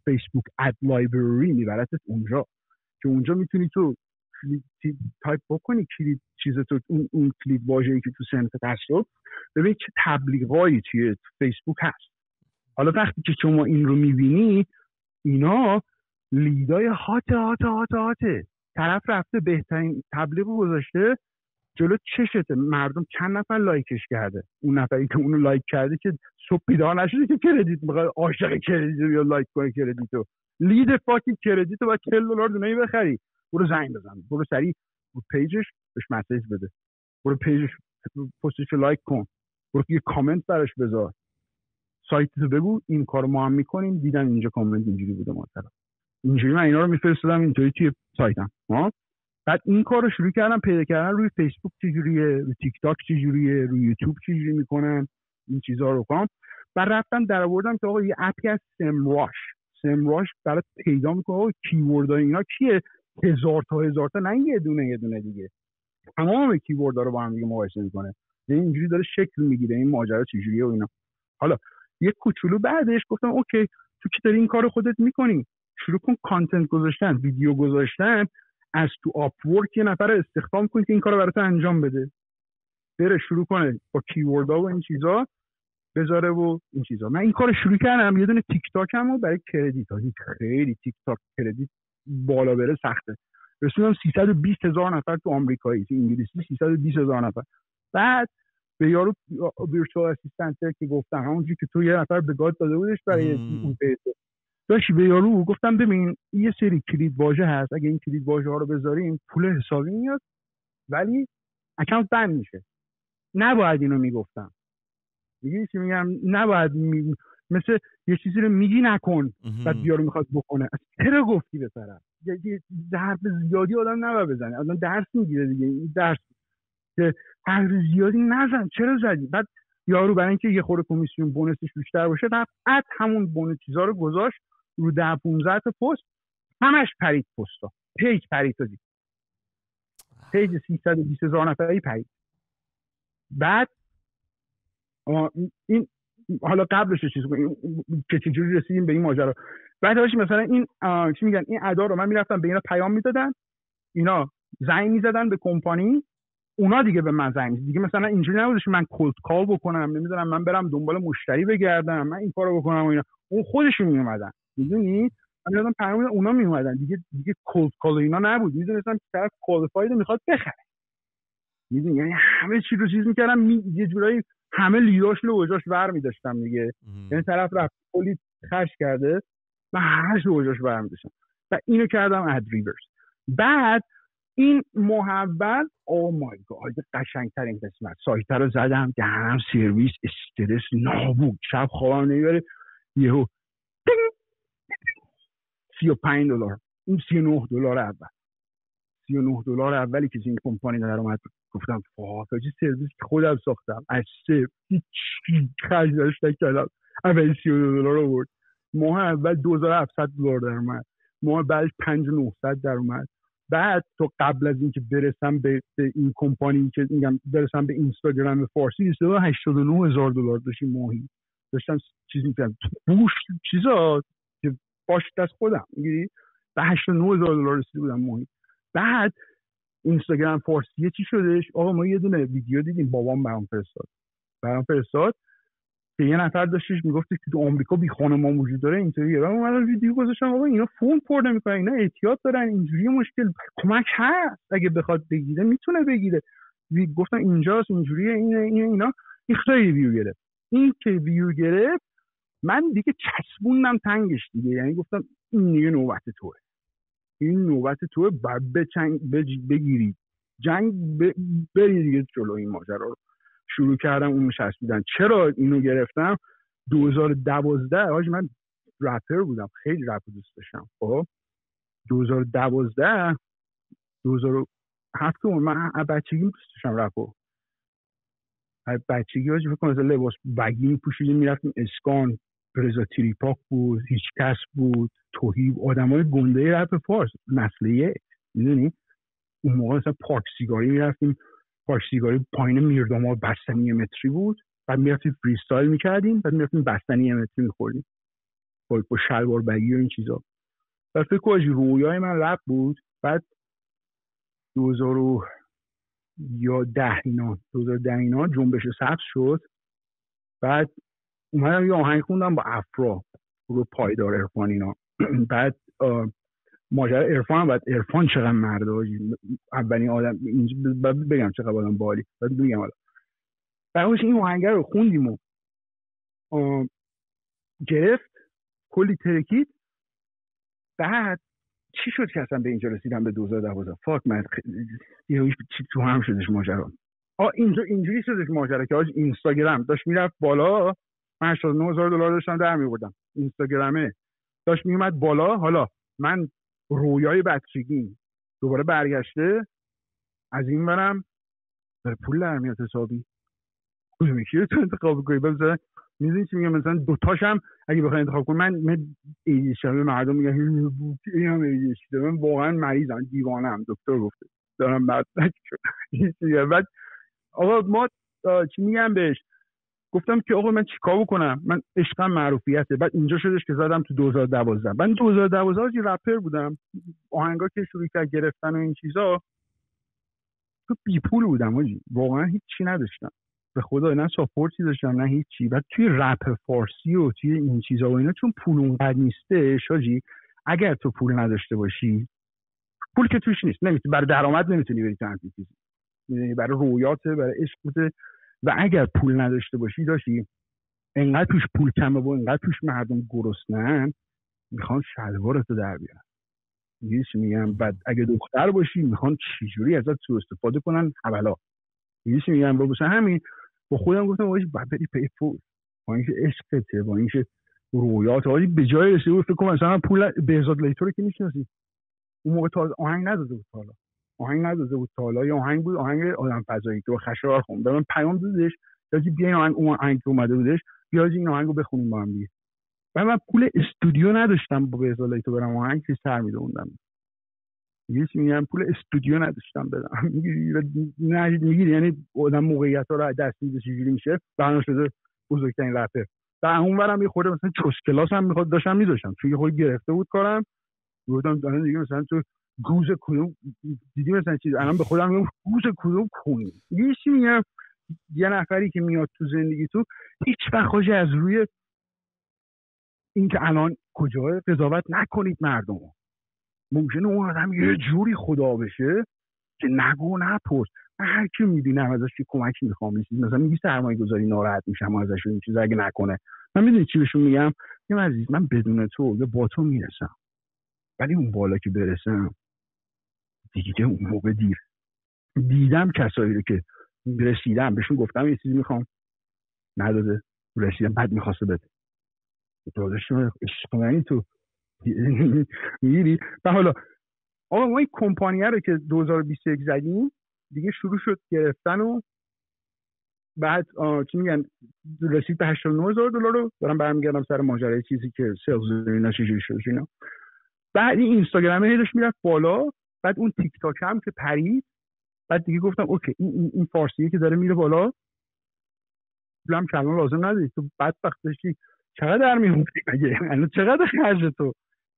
فیسبوک اد لایبرری میبرت اونجا که اونجا میتونی تو تایپ بکنی کلید چیزتو اون کلید واژه‌ای که تو سنتت هست رو ببین چه تبلیغایی توی فیسبوک هست. حالا وقتی که شما این رو میبینی اینا لیدای هاته طرف رفته بهترین تبلیغ رو گذاشته جلو چشته مردم چند نفر لایکش کرده اون نفری که اونو لایک کرده که صبح بیدار نشدی که کردیت میخواد عاشق کردیت یا لایک کنه کردیتو. لید فاکی کردیتو با $40 دونه‌ای بخری. برو زنگ بزن، برو سریع رو پیجش بهش مسیج بده، برو پیجش پستش لایک کن، برو یه کامنت براش بذار، سایتتو بگو این کارو ما هم میکنیم، دیدن اینجا کامنت اینجوری بوده مثلا اینجوری، من اینا رو میفرستادم اینطوری توی سایتم. بعد این کار رو شروع کردم پیدا کردن روی فیسبوک چجوریه، روی تیک تاک چجوریه، روی یوتیوب چجوری میکنن این چیزا رو کنم. بعد رفتم در آوردم که آقا یه اپی از سمراش برات پیدا میکنه آقا کیوردای اینا کیه، هزار تا نه یه دونه دیگه، تمام کیوردها رو با هم دیگه مقایسه میکنه. اینجوری داره شکل میگیره این ماجرا چجوریه و اینا. حالا یه کوچولو بعدش گفتم اوکی تو که داری این کارو خودت میکنی، شروع کن کانتنت گذاشتن، ویدیو گذاشتن، از تو آپورک یه نفر استخدام کن که این کارو برات انجام بده، بره شروع کنه با کیوردها و این چیزا بذاره و این چیزا. من این کارو شروع کردم، یه دونه تیک تاکمو برای کردیت ها، خیلی تیک تاک کردیت بالا بره سخته، رسیدم 320,000 نفر تو آمریکایی، تو انگلیسی 320,000 نفر. بعد به یارو ویرچوال اسیستنت که گفتم همونجوری که تو یه نفر به گاد داده بودش برای اون پیسه داشتی، به یارو گفتم ببین یه سری کلید واژه هست، اگه این کلید واژه ها رو بذاریم پول حسابی میاد ولی اکانت بند میشه، نباید اینو میگفتم. میگی چی میگم؟ نباید مثل یه چیزی رو میگی نکن بعد یارو میخواد بکنه، چرا گفتی به طرف؟ یه حرف زیادی آدم نباید بزنه، آدم درس میگیره دیگه، این درس که حرف زیادی نزن، چرا زدی؟ بعد یارو برای اینکه یه خورده کمیسیون بونسش بیشتر باشه بعد همون بونس چیزا رو گذاشت رو 10-15 تا پست، همش پرید پستا، پیج پرید تا دید، پیج 320,000 نفری پرید. بعد این حالا قبلش چیز که چجوری رسیدیم به این ماجرا. بعد هاش مثلا این چی میگن این ادا رو من میرفتم به اینا پیام میدادن، اینا زنگ میزدن به کمپانی، اونا دیگه به من زنگ میزدن دیگه. مثلا اینجوری نبودش من کولد کال بکنم، نمیدونم من برم دنبال مشتری بگردم، من این کارو بکنم و اینا، اون خودشون میومدن، میدونی من دادم پیام میدادم اونا میومدن دیگه کولد کال اینا نبود، میدونستم که طرف کوالیفاید میخواد بخره، میدونی یعنی همه چی رو چیز میکردم، یه جورایی همه لیداش رو وجاش ور می‌داشتم دیگه. یعنی طرف رفت کلی خرج کرده من همش رو وجاش ور می‌داشتم و اینو کردم اد ریورس. بعد این محول او مای گاد قشنگ‌ترین قسمت سایت رو زدم، دهنم سرویس، استرس نابود، شب خوابم نمیبره، یهو $35 این $39 اول $39 اولی که این کمپانی در اومد گفتم فاجعه، سرویس که خودم ساختم از صفر هیچ خرج داشت نکردم، اولی $32 رو برد، ماه اول $2,700 در اومد، ماه بعدش $5,900 در اومد. بعد تو قبل از اینکه برسم به این کمپانی که میگم برسم به اینستاگرام فارسی $89,000 داشتم ماهی، داشتم چیز می‌کردم بوش چیزا که باش دست خودم میگیری به $89,000 رسیده بودم ماهی. بعد اینستاگرام فارسی چی شدش؟ آقا ما یه دونه ویدیو دیدیم، بابام برام فرستاد که یه نفر داشتش میگفت که تو آمریکا بی خانمان وجود داره اینطوریه، و من ویدیو گذاشتم آقا اینا فون پر نمیکنن، اینا احتیاط دارن، اینجوری مشکل کمک هست، اگه بخواد بگیره میتونه بگیره. گفتم اینجاست اینجوریه اینا این خیلی ویو گرفت. این که ویو گرفت من دیگه چسبوندم تنگش دیگه، یعنی گفتم این دیگه نوبت توه بعد بگیری جنگ بری دیگه جلو این ماجرا رو شروع کردم. اون چسبیدن. چرا اینو گرفتم؟ 2012 آج من رپر بودم، خیلی رپ دوست داشتم. خب 2012 2007 من بچگی دوست داشتم رپو، بچگی آج فکر کنم مثلا لباس بگی می‌پوشیدیم میرفتیم اسکان، رضا تریپاک بود، هیچ کس بود، توهیب، آدمای گنده رپ فارس نسل یک، میدونی اون موقع مثلا پارک سیگاری میرفتیم، پارک سیگاری پایین میرداماد بستنی متری بود، بعد میرفتیم فری استایل میکردیم، بعد میرفتیم بستنی متری میخوردیم با شلوار بگی و این چیزا. بعد فکر کنم رویای من رپ بود. بعد 2010 اینا جنبش سبز شد، بعد اومدم یه آهنگ خوندم با افرا رو پایدار عرفان اینا. بعد ماجرا عرفان، بعد عرفان چقدر مرده اولین آدم بگم چقدر آدم بالی، بعد بگم حالا بعدش این آهنگ رو خوندیم و گرفت، کلی ترکید. بعد چی شد که اصلا به اینجا رسیدم به 2012؟ فاک من چی تو هم شدش ماجرا. اینجوری شدش ماجرا که اینستاگرام داشت میرفت بالا، من $89,000 داشتم در میوردم. اینستاگرامه داشت میومد بالا. حالا من رویای بچگیم دوباره برگشته، از این برم داره پول در میاد حسابی. کدوم یکی رو تو انتخاب کنی؟ مثلا میدونی چی میگم؟ مثلا دوتاشم اگه بخوای انتخاب کنی، من ایدیشم مردم میگن این هم ایدیشم، من واقعا مریضم، دیوانم، دکتر گفته دارم بعد بعد آقا ما چی میگم بهش، گفتم که آقا من چیکار بکنم، من عشقم معروفیته. بعد اینجا شدش که زدم تو 2012. من 2012 یه رپر بودم، آهنگا که شروع کرد گرفتن و این چیزا، تو بی پول بودم آجی، واقعا هیچ چی نداشتم به خدا، نه ساپورتی داشتم نه هیچی. بعد توی رپ فارسی و توی این چیزا و اینا چون پول اونقدر نیسته شاجی، اگر تو پول نداشته باشی، پول که توش نیست، نمیتونی برای درآمد نمیتونی بری تو همچین چیزی، برای رویاته، برای عشقته. و اگر پول نداشته باشی داشتی انقدر توش پول کمه و انقدر توش مردم گرسنه‌ان میخوان شلوارتو در بیارن، میگم. بعد اگه دختر باشی میخوان چجوری ازت سوء استفاده کنن حوالا، میگم. واسه همین با خودم گفتم آجی باید بری پی پول، با اینکه عشقته، با اینکه رویات آجی به جای رسیده. فکر کنم مثلا پول بهزاد لیتو رو که میشناسی، اون موقع تا آهنگ نداده بود تا حالا، یا آهنگ بود، آهنگ آدم فضایی که با خشایار خوند، به من پیام دادش که بیاین اون آهنگ که اومده بودش بیا این آهنگو بخونیم با هم دیگه. من پول استودیو نداشتم با بهزاد لیتو برم آهنگ که سر میدوندم، میگم پول استودیو نداشتم بدم. میگیری یعنی آدم موقعیت‌ها رو از دست میده چجوری میشه. بنا شده بزرگترین رپر. در اونورم یه خورده مثلا چوس کلاس هم میخواد داشتم میذاشتم چون یه خورده گرفته بود کارم. گفتم الان دیگه مثلا تو گوز کدوم دیدی مثلا چیز، الان به خودم میگم گوز کدوم خونی. میگم یه نفری که میاد تو زندگی تو هیچ وقت خوش از روی اینکه الان کجای قضاوت نکنید مردم. ممکنه اون آدم یه جوری خدا بشه که نگو نپرس. من هر کی میبینم ازش یه کمکی میخوام، مثلا میگی سرمایه گذاری ناراحت میشم ازش این چیزا اگه نکنه، من میدونی چی بهشون میگم؟ میگم عزیز من بدون تو یا با تو میرسم، ولی اون بالا که برسم دیگه اون موقع دیر. دیدم کسایی رو که رسیدم بهشون گفتم یه چیزی میخوام نداده، رسیدم بعد میخواسته بده، داداشم عشق منی تو میگیری. و حالا آقا ما این کمپانیه رو که 2021 زدیم دیگه شروع شد گرفتن و بعد چی میگن رسید به $89,000 رو دارم برمیگردم سر ماجرای چیزی که سلز اینا چجوری شد اینا. بعد این اینستاگرام داشت میرفت بالا، بعد اون تیک تاک هم که پرید، بعد دیگه گفتم اوکی این فارسیه که داره میره بالا پولم کلان لازم نداری، تو بدبخت داشتی چقدر در میمونی مگه؟ الان چقدر خرج تو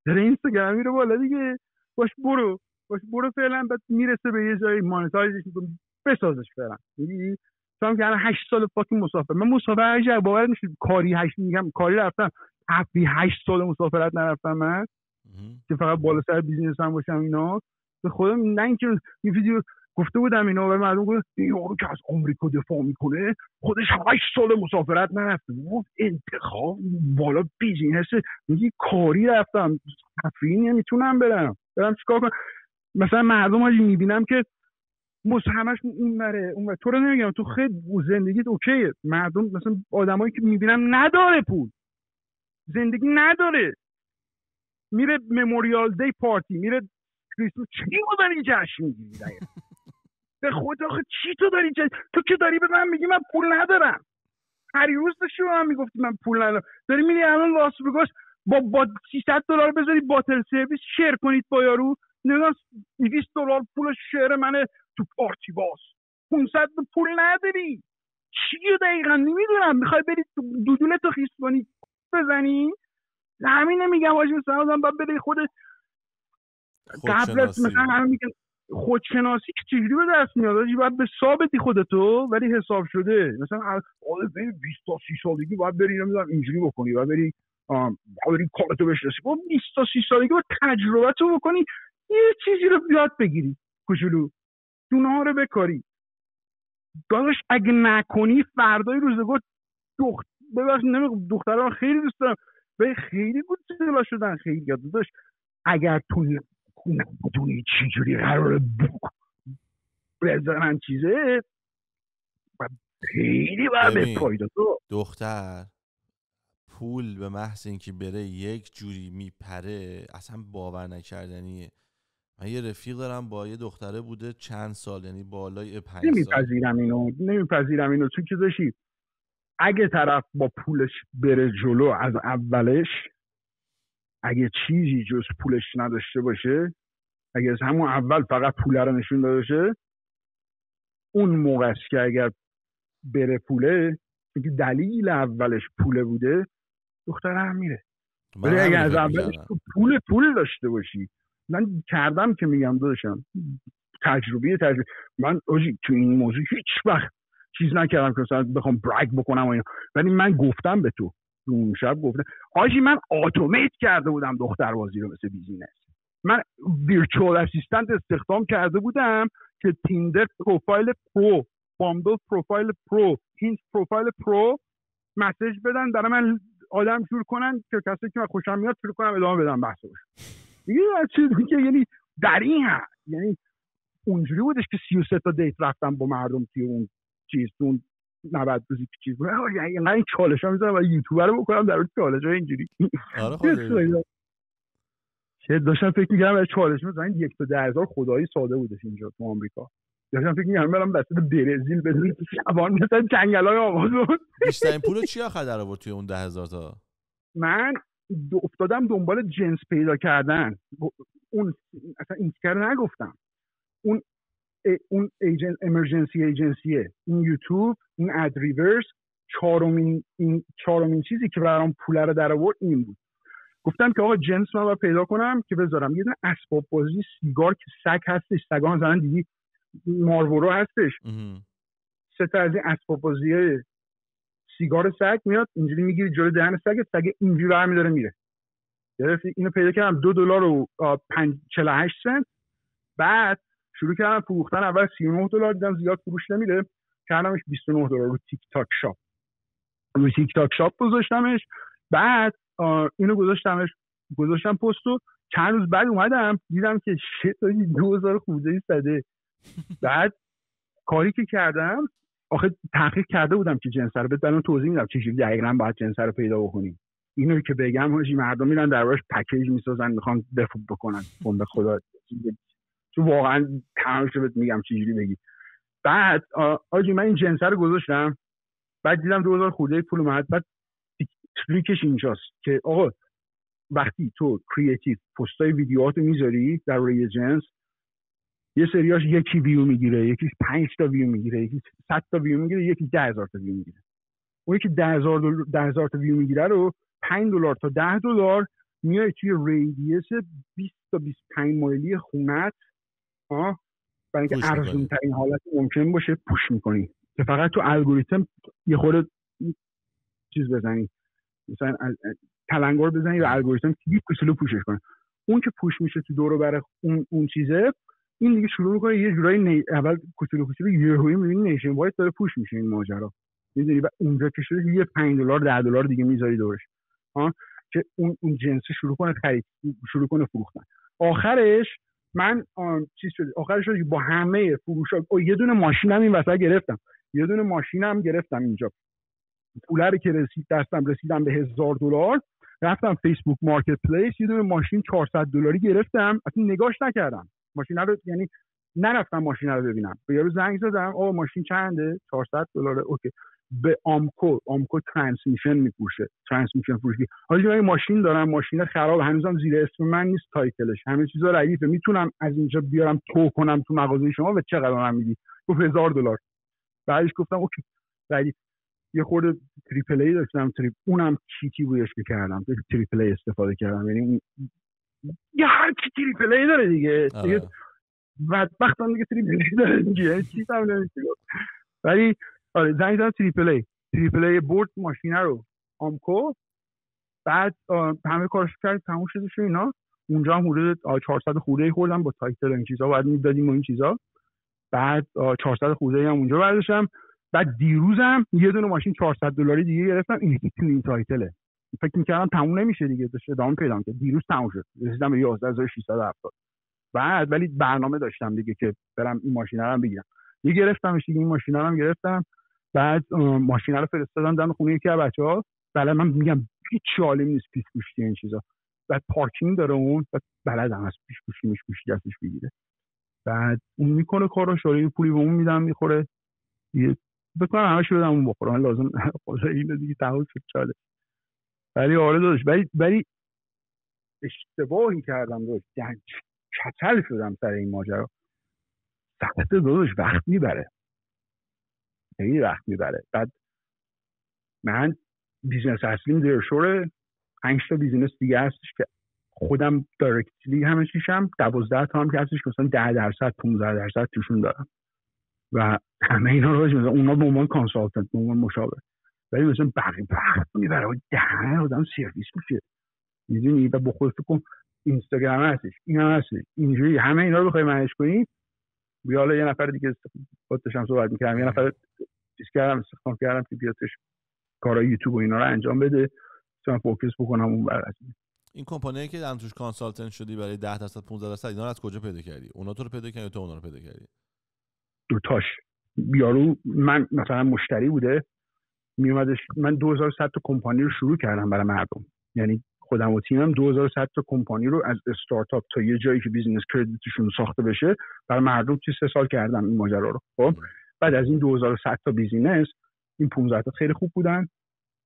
داره اینستاگرام میره بالا دیگه، باش برو فعلا، بعد میرسه به یه جایی مانتایزش میکنی بسازش فعلا. میگی چون که الان 8 سال فاکین مسافر، من مسافر هیچ باور میشه کاری رفتم هفته 8 سال مسافرت نرفتم من که فقط بالا سر بیزینس هم باشم اینا. به خودم نه اینکه این ویدیو گفته بودم اینا و مردم گفت یارو که از آمریکا دفاع میکنه خودش 8 سال مسافرت نرفته، انتخاب بالا بیزینس. میگی کاری رفتم تفریحی نمیتونم برم چیکار کنم؟ مثلا مردم هایی میبینم که همش این مره اون تو رو نمیگم تو خیلی زندگیت اوکیه، مردم مثلا آدمایی که میبینم نداره پول، زندگی نداره، میره مموریال دی پارتی، میره کریسمس، چی داری جشن میگیری؟ به خدا آخه چی تو داری تو که داری به من میگی من پول ندارم. هر روز داشتی به من میگفتی من پول ندارم، داری میری الان لاس وگاس با $300 بذاری باتل سرویس شیر کنید با یارو، نمیدونم $200 پول شیر منه تو پارتی باز 500 پول نداری. چیه دقیقا نمیدونم، میخوای بری دودونه تو خیس کنی بزنی؟ همین نمیگم واجی مثلا آدم باید بری خودت قبل از مثلا همین میگن خودشناسی که چجوری به دست میاد، باید به ثابتی خودتو ولی حساب شده. مثلا آره 20 تا 30 سالگی باید بری نمیدونم اینجوری بکنی، باید بری کارتو بشناسی، با 20 تا 30 سالگی باید تجربه‌تو بکنی، یه چیزی رو یاد بگیری کوچولو دونه رو بکاری. داداش اگه نکنی فردای روزگار ببخشید دخترها خیلی دوست دارم، به خیلی گوتلا شدن، خیلی یاد داشت. اگر تو نمیدونی چی جوری قراره بزنن چیزه خیلی باید به پایدا تو دختر پول به محض اینکه بره یک جوری میپره اصلا باور نکردنیه. من یه رفیق دارم با یه دختره بوده چند سال، یعنی بالای 5 سال. نمیپذیرم اینو تو که داشتی اگه طرف با پولش بره جلو از اولش، اگه چیزی جز پولش نداشته باشه، اگه از همون اول فقط پول رو نشون داده باشه، اون موقع است که اگر بره پوله، که دلیل اولش پوله بوده، دختره هم میره. ولی اگه از اولش پول داشته باشی، من کردم که میگم داشتم تجربه من تو این موضوع هیچ وقت چیز نکردم که مثلا بخوام برگ بکنم و اینا، ولی من گفتم به تو اون شب گفتم حاجی من اتومات کرده بودم دختربازی رو مثل بیزینس. من ویرچوال اسیستنت استخدام کرده بودم که تیندر پروفایل پرو، بامبل پروفایل پرو، هینت پروفایل پرو مسیج بدن برای من آدم جور کنن که کسی که من خوشم میاد شروع کنم ادامه بدم بحثش. دیگه چیزی که یعنی در این هست، یعنی اونجوری بودش که 33 تا دیت رفتم با مردم توی اون چیز، اون 90 روزی که چیز بود. یعنی این چالشا میذارم برای یوتیوبر رو بکنم در اون چالشا اینجوری. آره خدا چه داشتم فکر می‌کردم برای چالش می‌زنن 1 تا 10,000 خدایی ساده بودش اینجا تو آمریکا. داشتم فکر می‌کردم برام وسط برزیل بدون شبان مثلا جنگل‌های آمازون. بیشترین پولو چی آخر در آورد توی اون 10,000 تا؟ من افتادم دنبال جنس پیدا کردن. اون اصلا این کارو نگفتم. اون ایجنت امرجنسی ایجنسیه، این یوتیوب، این اد ریورس، چهارمین چیزی که برام پول رو در آورد این بود. گفتم که آقا جنس من باید پیدا کنم که بذارم. یه دونه اسباب بازی سیگار که سگ هستش، سگا مثلا دیدی مارلبورو هستش، 3 تا از این اسباب بازیه سیگار سگ میاد اینجوری میگیری جلوی دهن سگ اینجوری برمی‌داره میره. گرفتی؟ اینو پیدا کردم $2.48. بعد شروع کردم فروختن. اول $39 دیدم زیاد فروش نمیره، کردمش $29 رو تیک تاک شاپ. روی تیک تاک شاپ گذاشتمش. بعد اینو گذاشتم پستو. چند روز بعد اومدم دیدم که شت 2000 خورده زده. بعد کاری که کردم، آخه تحقیق کرده بودم که جنس رو بدم، توضیح میدم چجوری دقیقاً باید جنس رو پیدا بکنیم. اینو که بگم حاجی مردم میرن درواش پکیج میسازن میخوان دفوب بکنن. به خدا تو واقعا تمامش رو میگم چجوری بگی. بعد حاجی من این جنس رو گذاشتم، بعد دیدم 2000 خورده پول اومد. بعد تریکش اینجاست که آقا وقتی تو کریتیو پستای ویدیوهاتو میذاری در روی جنس، یه سریاش 1 ویو میگیره، یکی 5 تا ویو میگیره، یکی 100 تا ویو میگیره، یکی 10,000 تا ویو میگیره. اون یکی 10,000 تا ویو میگیره رو $5 تا $10 میای توی ریدیوس 20 تا 25 مایلی خونت برای اینکه ارزون ترین حالت ممکن باشه پوش میکنی که فقط تو الگوریتم یه خورده چیز بزنی، مثلا تلنگر بزنی و الگوریتم یه کوچولو پوشش کنه. اون که پوش میشه تو دور و بر اون چیزه، این دیگه شروع میکنه یه جورایی اول کوچولو یهویی میبینی نیشن وایت داره پوش میشه این ماجرا، میدونی. و اونجا که شده یه $5 $10 دیگه میذاری دورش که اون جنس شروع کنه خرید، شروع کنه فروختن. آخرش من آخرش با همه فروشا یه دونه ماشینم این وسط گرفتم، اینجا پوله رو که رسیدم به $1,000، رفتم فیسبوک مارکت پلیس یه دونه ماشین $400 گرفتم. اصلا نگاش نکردم ماشین رو، یعنی نرفتم ماشین رو ببینم. به یارو زنگ زدم آقا ماشین چنده؟ $400. اوکی. به آمکو ترانسمیشن میپوشه، ترانسمیشن فروشی. حالا من ماشین دارم، ماشین خراب، هنوزم زیر اسم من نیست تایتلش، همه چیزا ردیفه، میتونم از اینجا بیارم تو کنم تو مغازه شما و چقدر من میدی؟ گفت $1,000. بعدش گفتم اوکی ردیف. یه خورده تریپل ای داشتم، اونم چیتی بودش که کردم، تریپل ای استفاده کردم. یعنی یه هر کی تریپل ای داره دیگه بدبختم دیگه تریپل ای داره دیگه، چیز هم نمیشه. ولی آره زنگ زدم تریپل ای برد ماشینه رو آمکو. بعد همه کارش کرد تموم شدش اینا. اونجا هم حدود 400 خورده خوردم با تایتل این چیزا، بعد میدادیم و این چیزا. بعد 400 خورده هم اونجا برداشتم. بعد دیروزم یه دونه ماشین $400 دیگه گرفتم، این تو این تایتله. فکر می‌کردم تموم نمیشه دیگه، داشت ادامه پیدا می‌کرد. دیروز تموم شد، رسیدم به 11670. بعد ولی برنامه داشتم دیگه که برم این ماشینا رو بگیرم. یه گرفتمش دیگه، این ماشینا رو هم گرفتم. بعد ماشینا رو فرستادم دم خونه یکی از بچه‌ها. بله من میگم هیچ عالم نیست پیش گوشی این چیزا. بعد پارکینگ داره اون، بعد بلدم از پیش گوشی دستش بگیره. بعد اون میکنه کارو، شوری پولی به اون میدم میخوره. یه بکنم همش بدم اون بخوره، من لازم خدا اینو دیگه تموم شد چاله. ولی آره داداش، ولی اشتباهی کردم داداش، یعنی کچل شدم سر این ماجرا. سخت داداش، وقت میبره، خیلی وقت میبره. بعد من بیزنس اصلیم دیرشوره، 5 تا بیزنس دیگه هستش که خودم دایرکتلی همه چیشم، 12 تا هم که هستش مثلا 10% 15% توشون دارم و همه اینا رو مثلا اونا به عنوان کانسالتنت، به عنوان مشاور. ولی مثلا بقیه وقت میبره و دهن آدم سرویس میشه، میدونی. و بخور فکر کن اینستاگرام هستش، این هم هستش، اینجوری همه اینا رو بخوای منیج کنی. بیا حالا یه نفر دیگه خودشم صحبت میکردم، یه نفر چیز کردم استخدام کردم که بیاتش کارهای یوتیوب و اینا رو انجام بده، مثلا فوکس بکنم اون برای این کمپانیایی که الان توش کانسالتنت شدی برای 10% 15% اینا رو از کجا پیدا کردی؟ اونا تو رو پیدا کردن یا تو اونا رو پیدا کردی؟ دوتاش. یارو من مثلا مشتری بوده میومدش، من 2100 تا کمپانی رو شروع کردم برای مردم، یعنی خودم و تیمم 2100 تا کمپانی رو از استارتاپ تا یه جایی که بیزینس کردیتشون ساخته بشه برای مردم 3 سال کردم این ماجرا رو. خب بعد از این 2100 تا بیزینس، این 15 تا خیلی خوب بودن،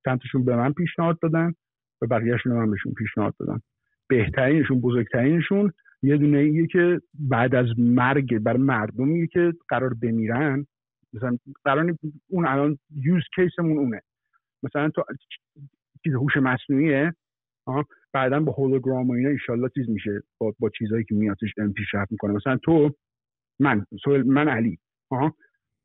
چند تاشون به من پیشنهاد دادن و بقیه‌شون من بهشون پیشنهاد دادم. بهترینشون، بزرگترینشون یه دونه ایه که بعد از مرگ برای مردمیه که قرار بمیرن، مثلا قرار اون الان یوز کیسمون اونه، مثلا تو چیز هوش مصنوعیه، بعداً با هولوگرام و اینا ان شاءالله چیز میشه، با چیزایی که میادش پیشرفت میکنه. مثلا تو من علی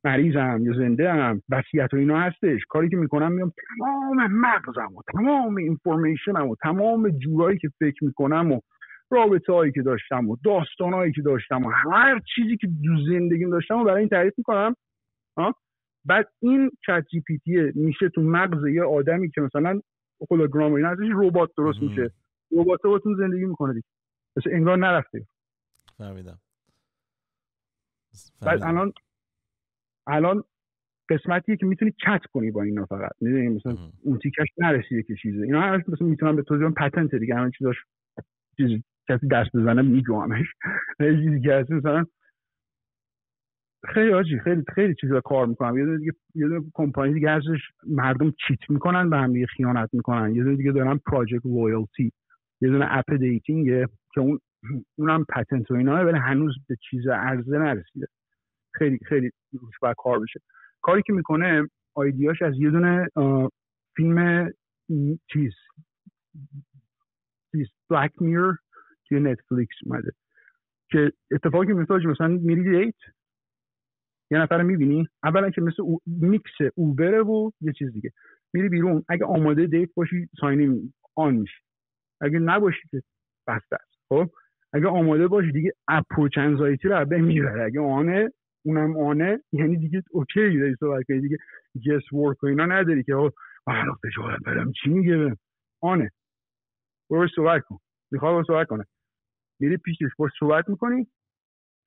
مریضم یا زنده ام، وصیت و اینا هستش، کاری که میکنم میام تمام مغزم و تمام اینفورمیشنم و تمام جورایی که فکر میکنم و رابطه‌هایی که داشتم و داستانایی که داشتم و هر چیزی که تو زندگیم داشتم و برای این تعریف میکنم. بعد این چت جی پی تی میشه تو مغز یه آدمی که مثلا هولوگرام اینا ازش ربات درست میشه، ربات تو زندگی میکنه دیگه، مثلا انگار نرفته. فهمیدم. بعد الان قسمتیه که میتونی چت کنی با اینا، فقط میدونی مثلا اون تیکش نرسیده که چیزه اینا همش مثلا میتونم به توضیح پتنت دیگه، همین چیزاش چیزی کسی دست بزنه میگوامش چیزی که هست. مثلا خیلی چیزا کار میکنم. یه دونه کمپانی دیگه هستش مردم چیت میکنن، به هم دیگه خیانت میکنن. یه دونه دیگه دارم پراجکت لویالتی، یه دونه اپ دیتینگه که اونم پتنت و اینا، ولی هنوز به چیز عرضه نرسیده. خیلی روش باید کار بشه. کاری که میکنه آیدیاش از یه دونه فیلم چیز بلک میر توی نتفلیکس اومده که اتفاقی میفته مثلا میری دیت، یه نفر رو میبینی، اولا که مثل میکس اوبره و یه چیز دیگه، میری بیرون، اگه آماده دیت باشی ساین آن میشی، اگه نباشی که بسته است. خب اگه آماده باشی دیگه اپروچ انزایتی رو به میبره، اگه اونم آنه یعنی دیگه اوکی داری صحبت کنی دیگه، گس ورک و اینا نداری که من فشار برم چی میگه آنه، برو صحبت کن، میخواد صحبت کنه، میری پیشش باش صحبت میکنی،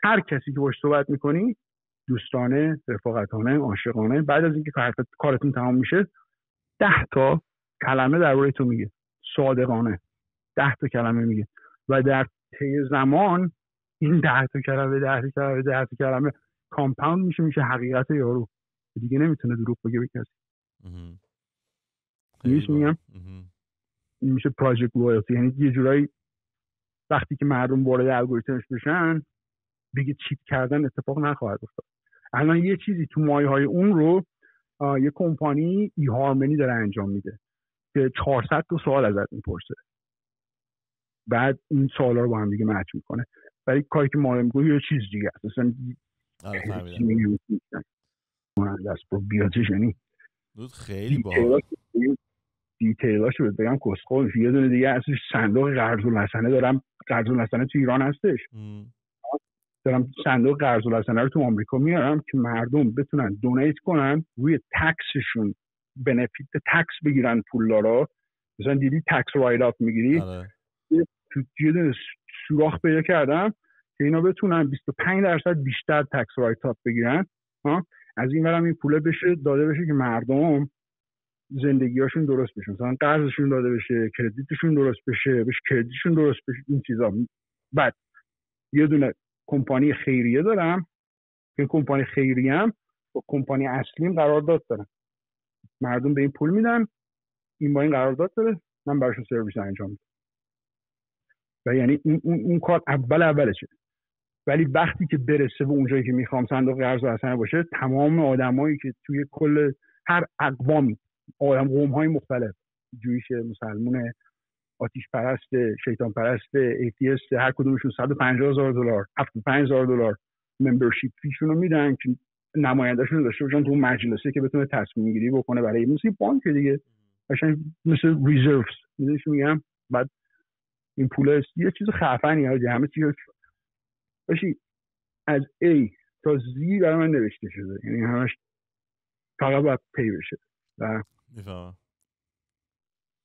هر کسی که باش صحبت میکنی دوستانه، رفاقتانه، عاشقانه، بعد از اینکه کارتون تمام میشه 10 تا کلمه درباره تو میگه، صادقانه 10 تا کلمه میگه و در طی زمان این 10 تا کلمه کامپاوند میشه حقیقت یارو، دیگه نمیتونه دروغ بگه به کسی. میگم میشه پراجکت لویالتی، یعنی یه جورایی وقتی که مردم وارد الگوریتمش بشن دیگه چیت کردن اتفاق نخواهد افتاد. الان یه چیزی تو مایه‌های اون رو یه کمپانی ای هارمونی داره انجام میده که 400 تا سوال ازت میپرسه، بعد این سوالا رو با هم دیگه مچ میکنه، ولی کاری که ما میگیم یه چیز دیگه است اصلا. آره فهمیدم. دست با بیاتش یعنی خیلی باحال دیتیلاشو بگم کسخل. یه دونه دیگه هستش صندوق قرض الحسنه دارم، قرض الحسنه تو ایران هستش. دارم صندوق قرض الحسنه رو تو آمریکا میارم که مردم بتونن دونیت کنن، روی تکسشون بنفیت تکس بگیرن پولدارا. مثلا دیدی تکس رایت اپ میگیری، تو یه دونه سوراخ پیدا کردم که اینا بتونن 25% بیشتر تکس رایت اپ بگیرن. از این ورم این پوله بشه داده بشه که مردم زندگیاشون درست بشه، مثلا قرضشون داده بشه، کردیتشون درست بشه، کردیتشون درست بشه، این چیزا. بعد یه دونه کمپانی خیریه دارم که کمپانی خیریه هم با کمپانی اصلیم قرارداد دارم، مردم به این پول میدن، این با این قرارداد داره، من براشون سرویس انجام میدم. و یعنی اون کار اولشه. ولی وقتی که برسه به اونجایی که میخوام صندوق قرض الحسنه باشه، تمام آدمایی که توی کل هر اقوامی، قوم‌های مختلف، جویش، مسلمون، آتیش پرست، شیطان پرست، ایتیست، هر کدومشون $150,000 $75,000 ممبرشیپ فیشون رو میدن که نماینده‌شون داشته باشن تو مجلسه که بتونه تصمیم گیری بکنه برای مثل بانک دیگه، قشنگ مثل ریزروز میدونیش میگم. بعد این پول یه چیز خفنیه، همه چیز باشی از A تا Z برای من نوشته شده، یعنی همش فقط باید پی بشه. و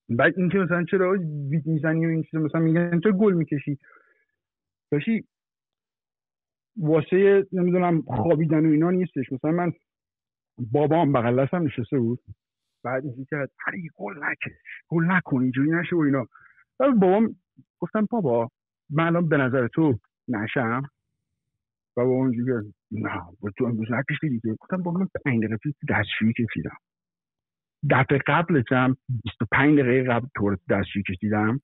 بعد اینکه مثلا چرا ویت میزنی و این چیز، مثلا میگن تو گل میکشی باشی واسه نمیدونم خوابیدن و اینا نیستش. مثلا من بابام بغل دستم نشسته بود، بعد اینجوری کرد هری گل نکن اینجوری نشه و اینا. بعد بابام گفتم بابا من الان به نظر تو نشم؟ و بابام اینجوری نه تو امروز نکشی دیگه. گفتم بابا من 5 دقیقه پیش دستشویی کشیدم، دفعه قبلش هم 25 دقیقه قبل تو دستشویی کشیدم،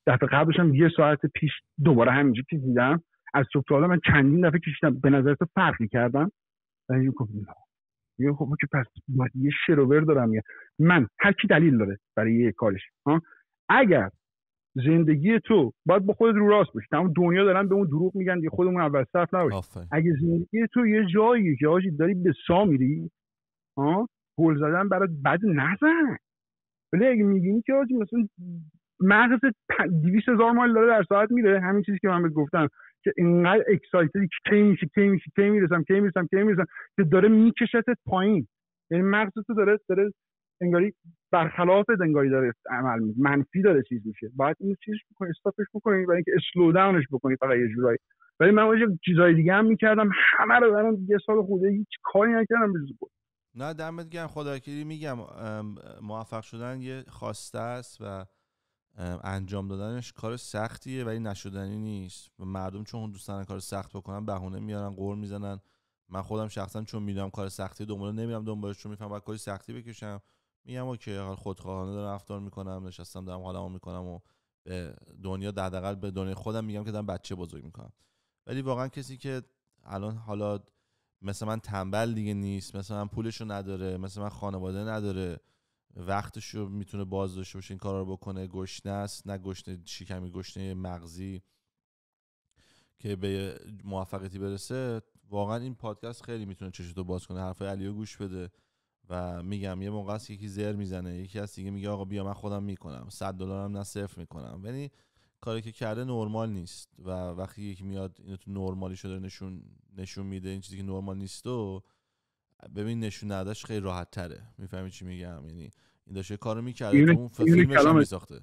دفعه قبلش هم 1 ساعت پیش دوباره همینجوری کشیدم، از صبح تا حالا من چندین دفعه کشیدم، به نظر تو فرقی کردم؟ اینجوری گفتم میگم خب که پس یه شروور دارم. من هر کی دلیل داره برای یه کارش. اگر زندگی تو باید با خودت رو راست باشی، تمام دنیا دارن به اون دروغ میگن دیگه، خودمون اول صف نباشیم. اگه زندگی تو یه جایی که آجی داری به سا میری، گل زدن برات بد نزن. ولی اگه میگینی که آجی مثلا مغز 200,000 مایل داره در ساعت میره، همین چیزی که من بهت گفتم که اینقدر اکسایتدی که کی میرسم که داره میکشتت پایین، یعنی مغز تو داره انگاری برخلاف انگاری داره عمل منفی داره چیز میشه. باید این چیزش بکنی، استاپش بکنی برای اینکه اسلو داونش بکنی فقط یه جورایی. ولی من واژه چیزای دیگه هم میکردم، همه رو برام یه سال خورده هیچ کاری نکردم بزرگ. نه دمت گرم، خداکیری میگم موفق شدن یه خواسته است و انجام دادنش کار سختیه ولی نشدنی نیست و مردم چون دوست دارن کار سخت بکنن بهونه میارن، قول میزنن. من خودم شخصا چون میدونم کار سختی نمیرم دنبالش، چون میفهمم باید کاری سختی بکشم، میگم اوکی حال خودخواهانه دارم رفتار میکنم، نشستم دارم حالمو میکنم و به دنیا دغدغه به دنیا خودم میگم که دارم بچه بزرگ میکنم. ولی واقعا کسی که الان حالا مثلا من تنبل دیگه نیست، مثلا من پولشو نداره، مثلا من خانواده نداره، وقتشو میتونه باز داشته باشه این کارا رو بکنه، گشنه است، نه گشنه شکمی، گشنه مغزی که به موفقیتی برسه، واقعا این پادکست خیلی میتونه چشتو باز کنه. حرفای علیو گوش بده و میگم یه موقع است یکی زر میزنه، یکی از دیگه میگه آقا بیا من خودم میکنم، $100 هم نه صفر میکنم. یعنی کاری که کرده نرمال نیست و وقتی یکی میاد اینو تو نرمالی شده نشون میده، این چیزی که نرمال نیست و ببین نشون نداش خیلی راحت تره. میفهمی چی میگم؟ یعنی این داشته کارو میکرده تو اون فیلمش هم میساخته.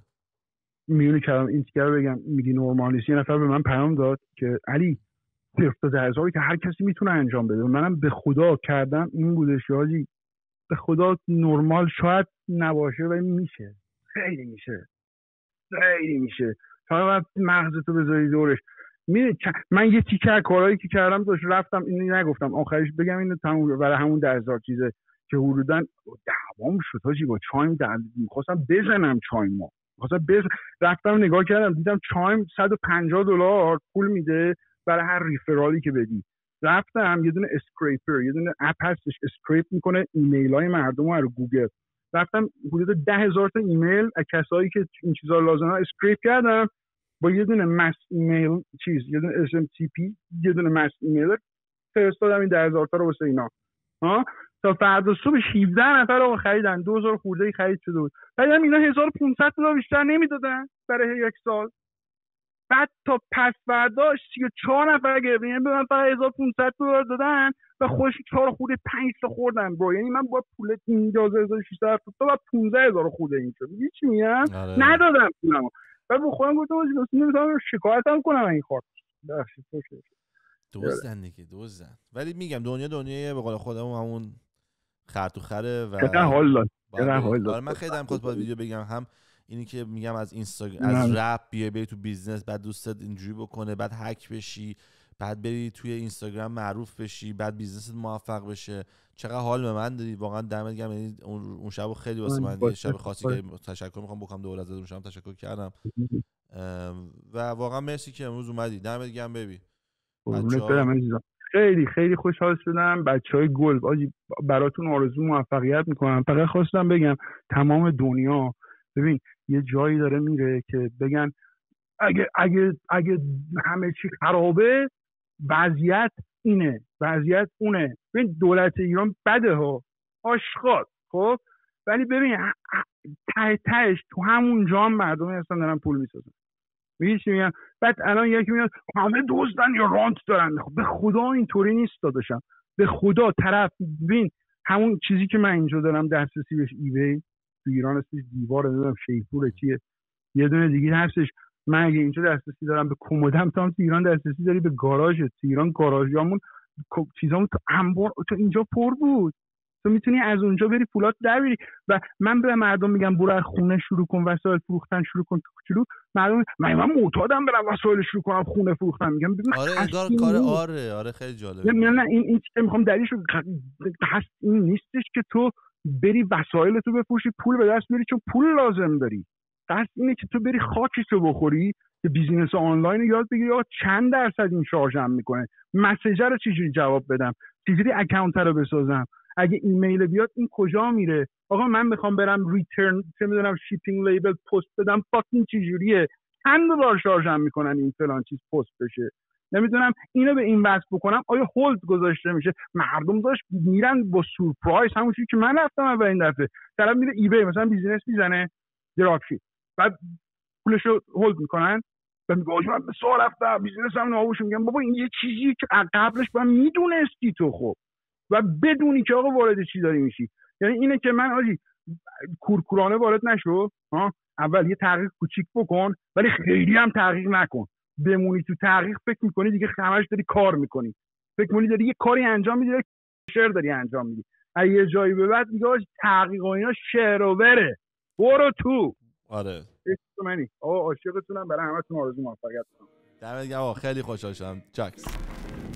میونه کلام این چیکار بگم میگی نرمال نیست. یه نفر به من پیام داد که علی 10,000 که هر کسی میتونه انجام بده. منم به خدا کردم این بودش حاجی، به خدا نرمال شاید نباشه ولی میشه، خیلی میشه. فقط مغزتو بذاری دورش. من یه تیکه کارهایی که کردم داشت رفتم، اینو نگفتم آخرش بگم، اینو تموم برای همون 10,000 چیزه که حدوداً دعوام شد حاجی با چایم می‌خواستم بزنم چایمو، رفتم نگاه کردم دیدم چایم $150 پول میده برای هر ریفرالی که بدی. رفتم یه دونه اسکریپر، یه دونه اپ هستش اسکریپ میکنه ایمیلای مردم رو گوگل. رفتم حدود 10,000 تا ایمیل از کسایی که این چیزا لازمه اسکریپ کردم با یه دونه مس ایمیل یه دونه SMTP، یه دونه مس ایمیل فرستادم این 10,000 تا رو واسه اینا. تا فردا صبح 17 نفر رو خریدن، 2,000 خورده خرید شده بود. بعدم اینا $1,500 بیشتر نمیدادن برای یک سال. بعد تا پس فرداش 34 نفر گرفتن، یعنی به من فقط $1500 دادن و خودشون 4 خورده 5 تا خوردن برو. یعنی من با پول اینجا 1600 تا بعد 15000 خورده این شد. هیچ میگم ندادم پولمو. بعد با خودم گفتم نمیتونم شکایتم کنم این کارت. بخشید دزدن دیگه، دزدن. ولی میگم دنیای به قول خودم همون خرط و خره و چقدر حال داد. من خیلی می‌خواستم با ویدیو بگم، هم اینی که میگم از اینستاگرام از رپ بیای تو بیزنس، بعد دوستت اینجوری بکنه، بعد هک بشی، بعد بری توی اینستاگرام معروف بشی، بعد بیزنست موفق بشه. چقدر حال به من دادی واقعا، دمت گرم. یعنی اون شبو خیلی واسه من یه شب خاصی که تشکر می‌خوام بکنم دور از اون شب تشکر کردم و واقعا مرسی که امروز اومدی. دمت گرم بیبی. خیلی خیلی خوشحال شدم. بچهای گل آجی براتون آرزو موفقیت میکنم. فقط خواستم بگم تمام دنیا ببین یه جایی داره میره که بگن اگه همه چی خرابه وضعیت اینه، وضعیت اونه. ببین دولت ایران بده ها، آشغال، خب ولی ببین تهش تو همون جام مردمی هستن دارن پول میسازن. میگی چی میگم؟ بعد الان یکی میاد همه دزدن یا رانت دارن. خب به خدا اینطوری نیست داداشم، به خدا. طرف ببین همون چیزی که من اینجا دارم دسترسی بهش، ایبی تو ایران هستش، دیوار نمیدونم شیپور چیه، یه دونه دیگه هستش. من اگه اینجا دسترسی دارم به کمدم، تو هم تو ایران دسترسی داری به گاراژ. تو ایران گاراژامون چیزامون تو انبار تو اینجا پر بود، تو میتونی از اونجا بری پولات در بیاری. و من به مردم میگم برو از خونه شروع کن، وسایل فروختن شروع کن. تو کوچولو مردم من معتادم برم وسایل شروع کنم خونه فروختن. میگم آره انگار کار آره خیلی جالبه. نه این چیزی میخوام دلیلش هست این نیستش که تو بری وسایل تو بفروشی پول به دست بیاری چون پول لازم داری. قصد اینه که تو بری خاکشو بخوری، که بیزینس آنلاین رو یاد بگیری. آقا چند درصد این شارژم میکنه، مسیجر رو چجوری جواب بدم، چجوری اکانت رو بسازم، اگه ایمیل بیاد این کجا میره. آقا من میخوام برم ریترن چه میدونم شیپینگ لیبل پست بدم، فاکین چجوریه، چند دلار شارژم میکنن این فلان چیز پست بشه. نمیدونم اینو به این وصل بکنم، آیا هولد گذاشته میشه؟ مردم داشت میرن با سورپرایز، همون چیزی که من رفتم اولین دفعه. طرف میره ایبی مثلا بیزینس میزنه دراپشیپ، بعد پولشو هولد میکنن و میگه آجا من به سال رفتم بیزینسم نابودش. میگم بابا این یه چیزیه که قبلش باید میدونستی تو، خب و بدونی که آقا وارد چی داری میشی. یعنی اینه که من آجی کورکورانه وارد نشو، اول یه تحقیق کوچیک بکن ولی خیلی هم تحقیق نکن. بمونی تو تحقیق فکر میکنی دیگه همش داری کار میکنی، فکر میکنی داری یه کاری انجام میدی، شعر داری انجام میدی. از یه جایی به بعد میگه آجی تحقیق و اینا شعر و بره، برو تو. آره منی عاشقتونم، برای همتون آرزو موفقیت میکنم. دمت گرم، خیلی خوشحال شدم. چاکس.